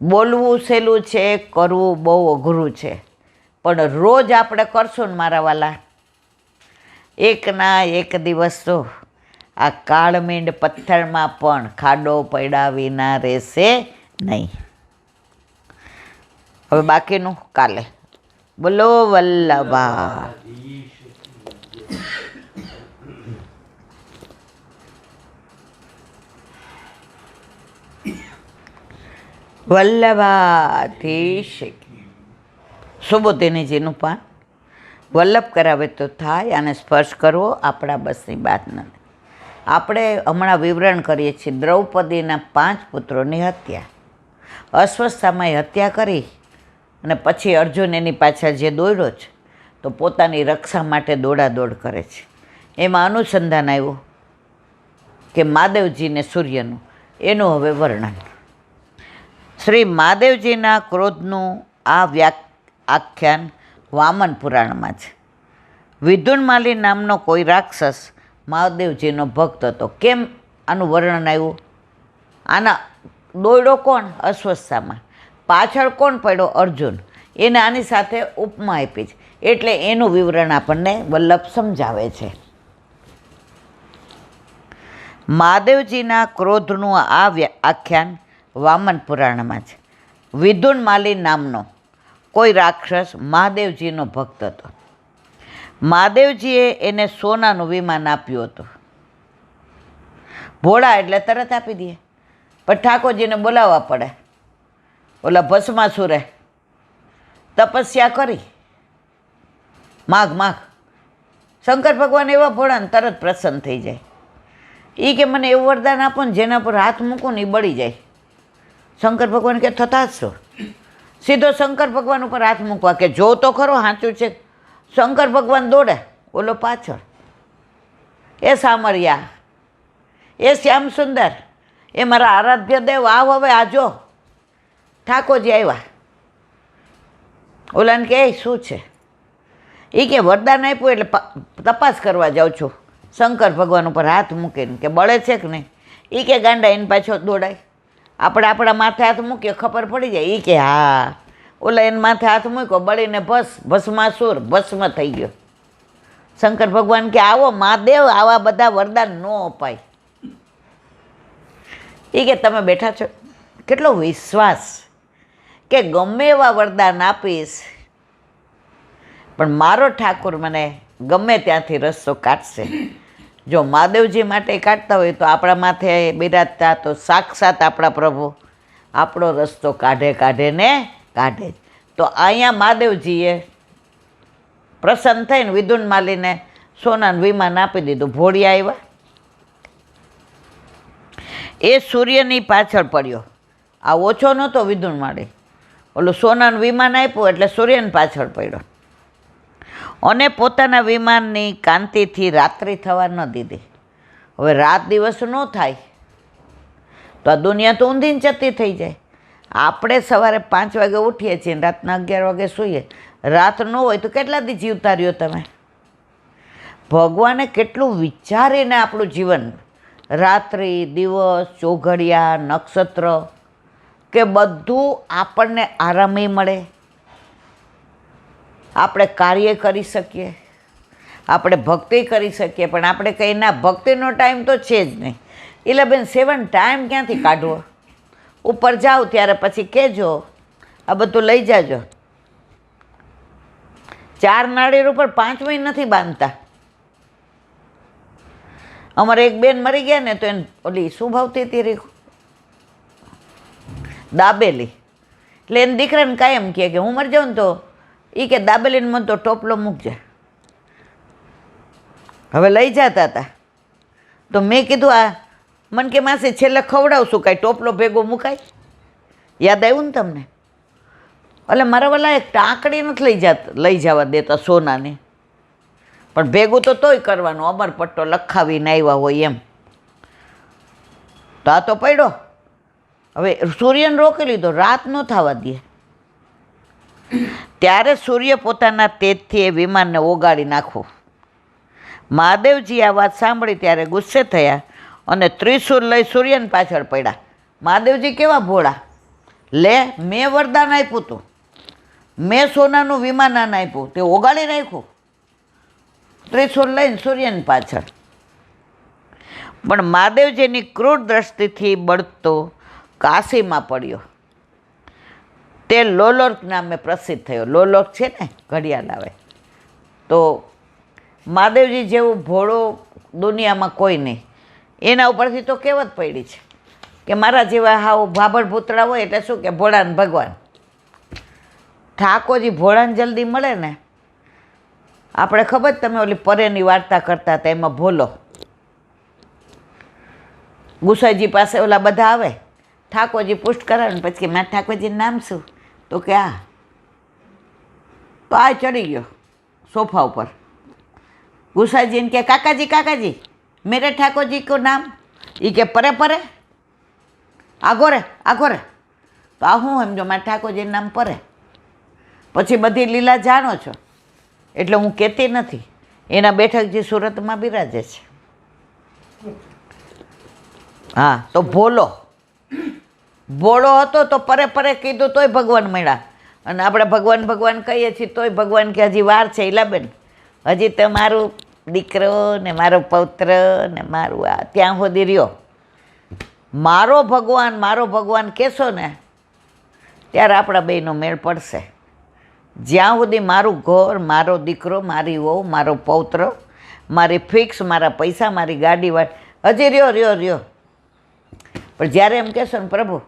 બોલવું સહેલું છે, કરવું બહુ અઘરું છે. પણ રોજ આપણે કરશું ને મારા વાલા, એકના એક દિવસ તો આ કાળમીંડ પથ્થરમાં પણ ખાડો પડ્યા વિના રહેશે નહીં. હવે બાકીનું કાલે. બોલો વલ્લભા. વલ્લભાધીશ. સુબોધિનીજીનું પાન વલ્લભ કરાવે તો થાય, આને સ્પર્શ કરવો આપણા બસની વાત નથી. આપણે હમણાં વિવરણ કરીએ છીએ દ્રૌપદીના 5 પુત્રોની હત્યા. અશ્વત્થામાએ હત્યા કરી અને પછી અર્જુન એની પાછળ જે દોડ્યો છે તો પોતાની રક્ષા માટે દોડાદોડ કરે છે. એમાં અનુસંધાન આવ્યું કે મહાદેવજીને સૂર્યનું, એનું હવે વર્ણન. શ્રી મહાદેવજીના ક્રોધનું આ આખ્યાન વામન પુરાણમાં છે. વિદુન્માલી નામનો કોઈ રાક્ષસ મહાદેવજીનો ભક્ત હતો. કેમ આનું વર્ણન આવ્યું? આના દોડ્યો કોણ? અશ્વત્થામા. પાછળ કોણ પડ્યો? અર્જુન. એને આની સાથે ઉપમા આપી છે, એટલે એનું વિવરણ આપણને વલ્લભ સમજાવે છે. મહાદેવજીના ક્રોધનું આ આખ્યાન વામન પુરાણમાં છે. વિદુન્માલી નામનો કોઈ રાક્ષસ મહાદેવજીનો ભક્ત હતો. મહાદેવજીએ એને સોનાનું વિમાન આપ્યું હતું. ભોળા એટલે તરત આપી દે, પણ ઠાકોરજીને બોલાવવા પડે. ઓલા ભસ્માસુરે તપસ્યા કરી, માગ શંકર ભગવાન એવા ભોળાને તરત પ્રસન્ન થઈ જાય. એ કે મને એવું વરદાન આપો ને જેના પર હાથ મૂકું ને એ બળી જાય. શંકર ભગવાન કે થતા જ છો. સીધો શંકર ભગવાન ઉપર હાથ મૂકવા કે જો તો ખરો સાચું છે. શંકર ભગવાન દોડે, ઓલો પાછળ. એ સામરિયા, એ શ્યામ સુંદર, એ મારા આરાધ્ય દેવ, આવ હવે આજો. ઠાકોરજી આવ્યા. ઓલાને કે શું છે? એ કે વરદાન આપ્યું એટલે તપાસ કરવા જાઉં છું. શંકર ભગવાન ઉપર હાથ મૂકીને કે બળે છે કે નહીં? એ કે ગાંડા એને પાછો દોડાય. આપણે આપણા માથે હાથ મૂકીએ ખબર પડી જાય. એ કે હા, ઓલા એને માથે હાથ મૂક્યો, બળીને ભસ્માસુર ભસ્મ થઈ ગયો. શંકર ભગવાન કે આવો મહાદેવ, આવા બધા વરદાન ન અપાય. એ કે તમે બેઠા છો, કેટલો વિશ્વાસ કે ગમે એવા વરદાન આપીશ પણ મારો ઠાકોર મને ગમે ત્યાંથી રસ્તો કાઢશે. જો મહાદેવજી માટે કાઢતા હોય તો આપણા માથે બિરાજતા તો સાક્ષાત આપણા પ્રભુ આપણો રસ્તો કાઢે ને કાઢે જ. તો અહીંયા મહાદેવજીએ પ્રસન્ન થઈને વિદુન માલીને સોનાનું વિમાન આપી દીધું. ભોળિયા આવ્યા, એ સૂર્યની પાછળ પડ્યો. આ ઓછો નહોતો વિદુન માળી, ઓલું સોનાનું વિમાન આપ્યું એટલે સૂર્યની પાછળ પડ્યો અને પોતાના વિમાનની કાંતિથી રાત્રિ થવા ન દીધી. હવે રાત દિવસ ન થાય તો આ દુનિયા તો ઊંધીને જતી થઈ જાય. આપણે સવારે 5 વાગે ઉઠીએ છીએ, રાતના 11 વાગે સૂઈએ. રાત ન હોય તો કેટલા દી જીવતા રહ્યો તમે? ભગવાને કેટલું વિચારીને આપણું જીવન, રાત્રિ દિવસ, ચોઘડિયા, નક્ષત્ર, કે બધું આપણને આરામી મળે, આપણે કાર્ય કરી શકીએ, આપણે ભક્તિ કરી શકીએ. પણ આપણે કંઈ ના, ભક્તિનો ટાઈમ તો છે જ નહીં. 11-7 ટાઈમ ક્યાંથી કાઢવો? ઉપર જાઓ ત્યારે પછી કહેજો, આ બધું લઈ જાજો. 4 નાળિયેર ઉપર 5મી નથી બાંધતા. અમારે એક બેન મરી ગયા ને તો એને ઓલી શું ભાવતી હતી રે, દાબેલી. એટલે એને દીકરાને કાયમ કહે કે હું મરી જાઉં ને તો એ કે દાબેલીને મને તો ટોપલો મૂકજે. હવે લઈ જતા હતા તો મેં કીધું આ મને કે માસી છેલ્લે ખવડાવશું, કાંઈ ટોપલો ભેગો મુકાય? યાદ આવ્યું ને તમને? એટલે મારા વાલા એક ટાંકડી નથી લઈ જવા દેતા સોનાની, પણ ભેગું તો તોય કરવાનું, અમરપટ્ટો લખાવીને આવ્યા હોય એમ. તો આ તો પડ્યો. હવે સૂર્યને રોકી લીધો, રાત ન થવા દે. ત્યારે સૂર્ય પોતાના તેજથી એ વિમાનને ઓગાળી નાખવું. મહાદેવજી આ વાત સાંભળી ત્યારે ગુસ્સે થયા અને ત્રિશૂળ લઈ સૂર્યની પાછળ પડ્યા. મહાદેવજી કેવા ભોળા! લે, મેં વરદાન આપ્યું હતું, મેં સોનાનું વિમાન આને આપ્યું, તે ઓગાળી નાખ્યું. ત્રિશૂળ લઈને સૂર્યની પાછળ. પણ મહાદેવજીની ક્રૂર દ્રષ્ટિથી બળતો કાશીમાં પડ્યો. તે લોલોક નામે પ્રસિદ્ધ થયો. લોલોક છે ને, ઘડિયાળ આવે. તો મહાદેવજી જેવું ભોળો દુનિયામાં કોઈ નહીં. એના ઉપરથી તો કહેવત પડી છે કે મારા જેવા હાવ ભાભળ ભૂતળા હોય એટલે શું કે ભોળાને ભગવાન. ઠાકોરજી ભોળાને જલ્દી મળે ને. આપણે ખબર, તમે ઓલી પરેની વાર્તા કરતા હતા એમાં ભોલો ગુસાઈજી પાસે ઓલા બધા આવે, ઠાકોરજી પુષ્ટ કરાવે ને પછી કે મારા ઠાકોરજીનું નામ શું? તો કે આ. તો આ ચડી ગયો સોફા ઉપર. ગુસાઈજીને કે કાકાજી કાકાજી મેરે ઠાકોરજી કો નામ? એ કે પરે પરે, આગો રે આગો રે. તો આ હું સમજો મારા ઠાકોરજીનું નામ પરે. પછી બધી લીલા જાણો છો એટલે હું કહેતી નથી. એના બેઠકજી સુરતમાં બિરાજે છે. હા, તો ભોળો હતો તો પરે પરે કીધું તોય ભગવાન મળ્યા. અને આપણે ભગવાન ભગવાન કહીએ છીએ તોય ભગવાન કે હજી વાર છે ઈલાબેન, હજી તો મારું દીકરો ને મારો પૌત્ર ને મારું આ ત્યાં સુધી રહ્યો. મારો ભગવાન કહેશો ને ત્યારે આપણા બેયનો મેળ પડશે. જ્યાં સુધી મારું ઘર, મારો દીકરો, મારી વહુ, મારો પૌત્ર, મારી ફિક્સ, મારા પૈસા, મારી ગાડી વાળ હજી રહ્યો. પણ જ્યારે એમ કહેશો ને પ્રભુ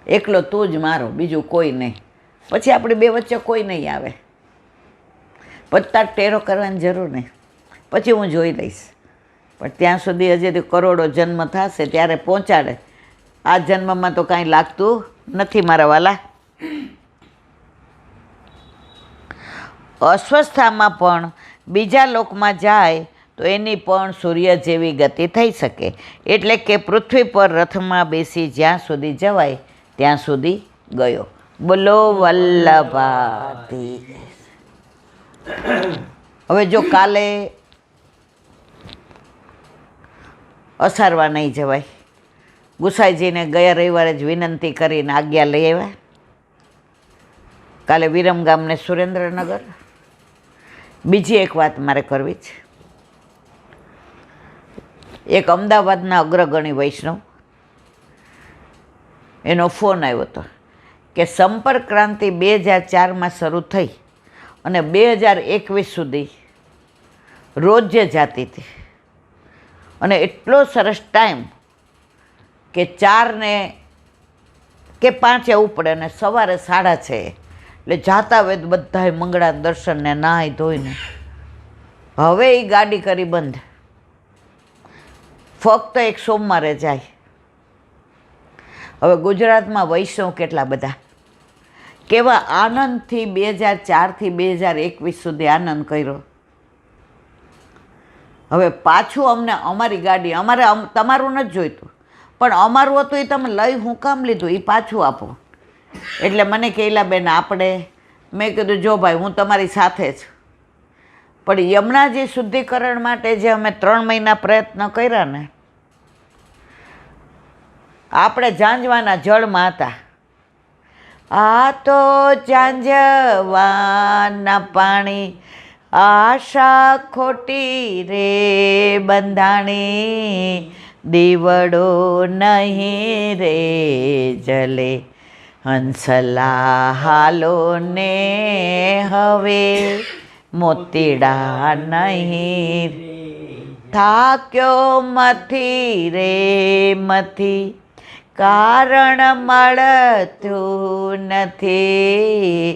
એકલો તું જ મારો, બીજું કોઈ નહીં, પછી આપણે બે વચ્ચે કોઈ નહીં આવે. પત્તા ટેરો કરવાની જરૂર નહીં, પછી હું જોઈ લઈશ. પણ ત્યાં સુધી હજી કરોડો જન્મ થશે ત્યારે પહોંચાડે. આ જન્મમાં તો કાંઈ લાગતું નથી મારા વાલા. અસ્વસ્થતામાં પણ બીજા લોકમાં જાય તો એની પણ સૂર્ય જેવી ગતિ થઈ શકે. એટલે કે પૃથ્વી પર રથમાં બેસી જ્યાં સુધી જવાય ત્યાં સુધી ગયો. બોલો વલ્લભાથી. હવે જો કાલે અસારવા નહીં જવાય, ગુસાઈજીને ગયા રવિવારે જ વિનંતી કરીને આજ્ઞા લઈ આવ્યા. કાલે વિરમગામ ને સુરેન્દ્રનગર. બીજી એક વાત મારે કરવી છે. એક અમદાવાદના અગ્રગણી વૈષ્ણવ, એનો ફોન આવ્યો હતો કે સંપર્ક ક્રાંતિ 2004માં શરૂ થઈ અને 2021 સુધી રોજ જે જાતી હતી અને એટલો સરસ ટાઈમ કે 4 ને કે 5 ઉપડે અને સવારે 6:30 એટલે જાતા હોય તો બધાય મંગળા દર્શનને નાહી ધોઈને હવે એ ગાડી કરી બંધ, ફક્ત એક સોમવારે જાય. હવે ગુજરાતમાં વૈષ્ણવ કેટલા બધા, કેવા આનંદથી 2004થી 2021 સુધી આનંદ કર્યો. હવે પાછું અમને અમારી ગાડી, અમારે તમારું નથી જોઈતું, પણ અમારું હતું એ તમે લઈ હું કામ લીધું, એ પાછું આપો. એટલે મને કહેલા બેન આપણે, મેં કીધું જો ભાઈ હું તમારી સાથે જ, પણ યમુનાજી શુદ્ધિકરણ માટે જે અમે 3 મહિના પ્રયત્ન કર્યા ને, આપણે ઝાંઝવાના જળમાં હતા. આ તો ઝાંઝવાના પાણી આશા ખોટી રે બંધાણી, દીવડો નહીં રે જલે હંસલા હાલો ને હવે મોતીડા નહીં, થાક્યો મથી રે મથી કારણ મળતું નથી,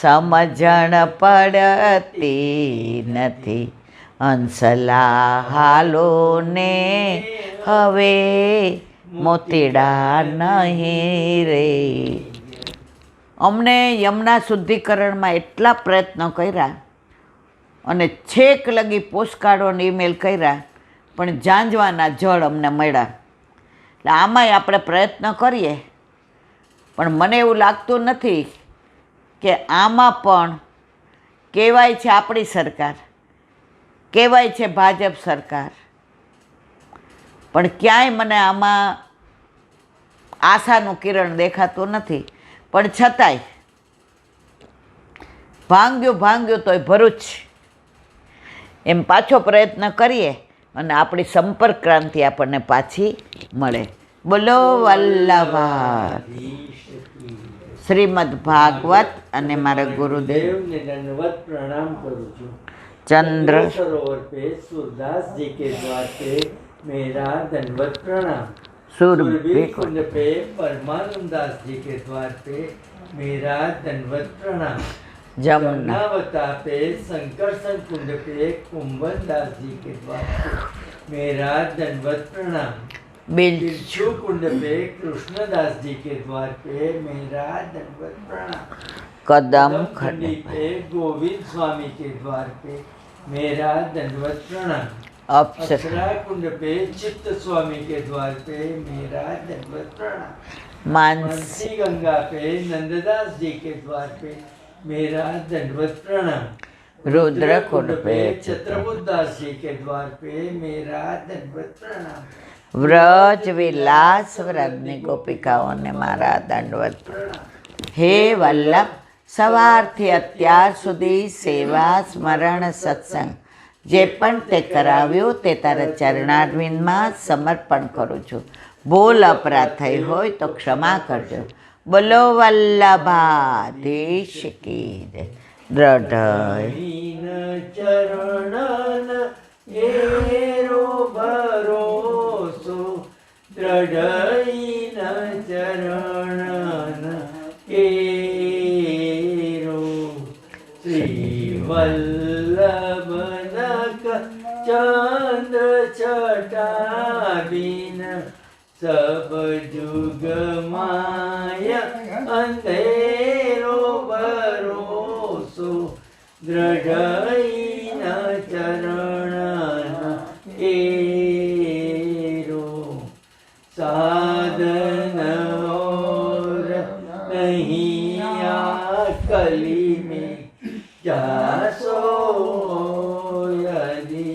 સમજણ પડતી નથી, હંસલા હાલો ને હવે મોતીડા નહીં રે. અમને યમુના શુદ્ધિકરણમાં એટલા પ્રયત્નો કર્યા અને છેક લગી પોસ્ટકાર્ડોને ઈમેલ કર્યા, પણ ઝાંઝવાના જળ અમને મળ્યા. એટલે આમાંય આપણે પ્રયત્ન કરીએ, પણ મને એવું લાગતું નથી કે આમાં પણ કહેવાય છે આપણી સરકાર, કહેવાય છે ભાજપ સરકાર, પણ ક્યાંય મને આમાં આશાનું કિરણ દેખાતું નથી. પણ છતાંય ભાંગ્યું તોય ભરૂચ એમ પાછો પ્રયત્ન કરીએ અને આપણી સંપર્ક ક્રાંતિ આપણને પાછી મળે. બોલો વલ્લભા શ્રીમદ ભાગવત. અને મારા ગુરુદેવને दंडवत प्रणाम करूँ છું. ચંદ્ર सरोवर पे सूरदास जी के द्वार पे मेरा दंडवत प्रणाम. सुरभि कुंड पे परमानंद दास जी के द्वार पे मेरा दंडवत प्रणाम. जमुना जमुनावता पे संकर्षण कुंड पे कुंभन दास जी के द्वार पे मेरा दंडवत प्रणाम. बिरछू कुंड पे कृष्णदास जी के द्वार पे मेरा दंडवत प्रणाम. कदम खंडी पे गोविंद स्वामी के द्वार पे मेरा दंडवत प्रणाम. अप्सरा कुंड पे चित्त स्वामी के द्वार पे मेरा दंडवत प्रणाम. मानसी गंगा पे नंददास जी के द्वार पे मेरा दंडवत प्रणाम. रुद्र कुंड पे छत्रपुत दास जी के द्वार पे मेरा दंडवत प्रणाम. વ્રજ વિલાસ વ્રજની ગોપિકાઓને મારા દંડવત. હે વલ્લભ, સવારથી અત્યાર સુધી સેવા સ્મરણ સત્સંગ જે પણ તે કરાવ્યું તે તારા ચરણારવિંદમાં સમર્પણ કરું છું. ભૂલ અપરાધ થઈ હોય તો ક્ષમા કરજો. બોલો વલ્લભાધીશ કી જય. દ્રઢ ચરણ એરો ભરોસો, દ્રઢઈન ચરણ એરો. શ્રી વલ્લભનક ચંદ્ર છટાબીન સબ જુગ માય અંધેરો ભરોસો, દ્રઢઈન ચરણ એરો. સાધન और नहीं कली में जासो यदि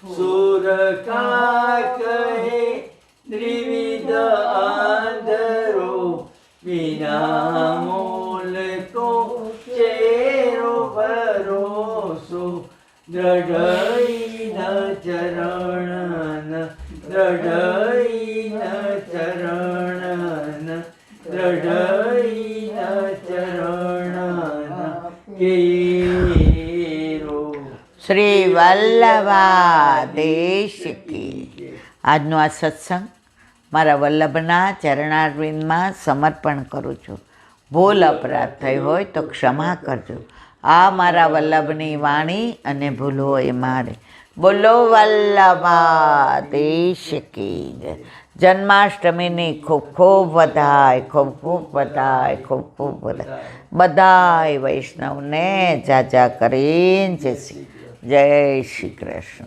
सुर का कहे त्रिविध आंधरो, बिना मूल को चेरो भरोसो, દ્રઢઈન ચરણ દ્રઢઈન ચરણ દ્રઢઈન ચરણ કેરો. શ્રી વલ્લભાધીશ કી. આજનો આ સત્સંગ મારા વલ્લભના ચરણારવિંદમાં સમર્પણ કરું છું. ભૂલ અપરાધ થઈ હોય તો ક્ષમા કરજો. આ મારા વલ્લભની વાણી અને ભૂલ હોય મારે. બોલો વલ્લભાધીશ કી જય. જન્માષ્ટમીની ખૂબ ખૂબ વધાય, ખૂબ ખૂબ વધાય, ખૂબ ખૂબ વધાય. બધાય વૈષ્ણવને જાજા કરીને જય શ્રી કૃષ્ણ.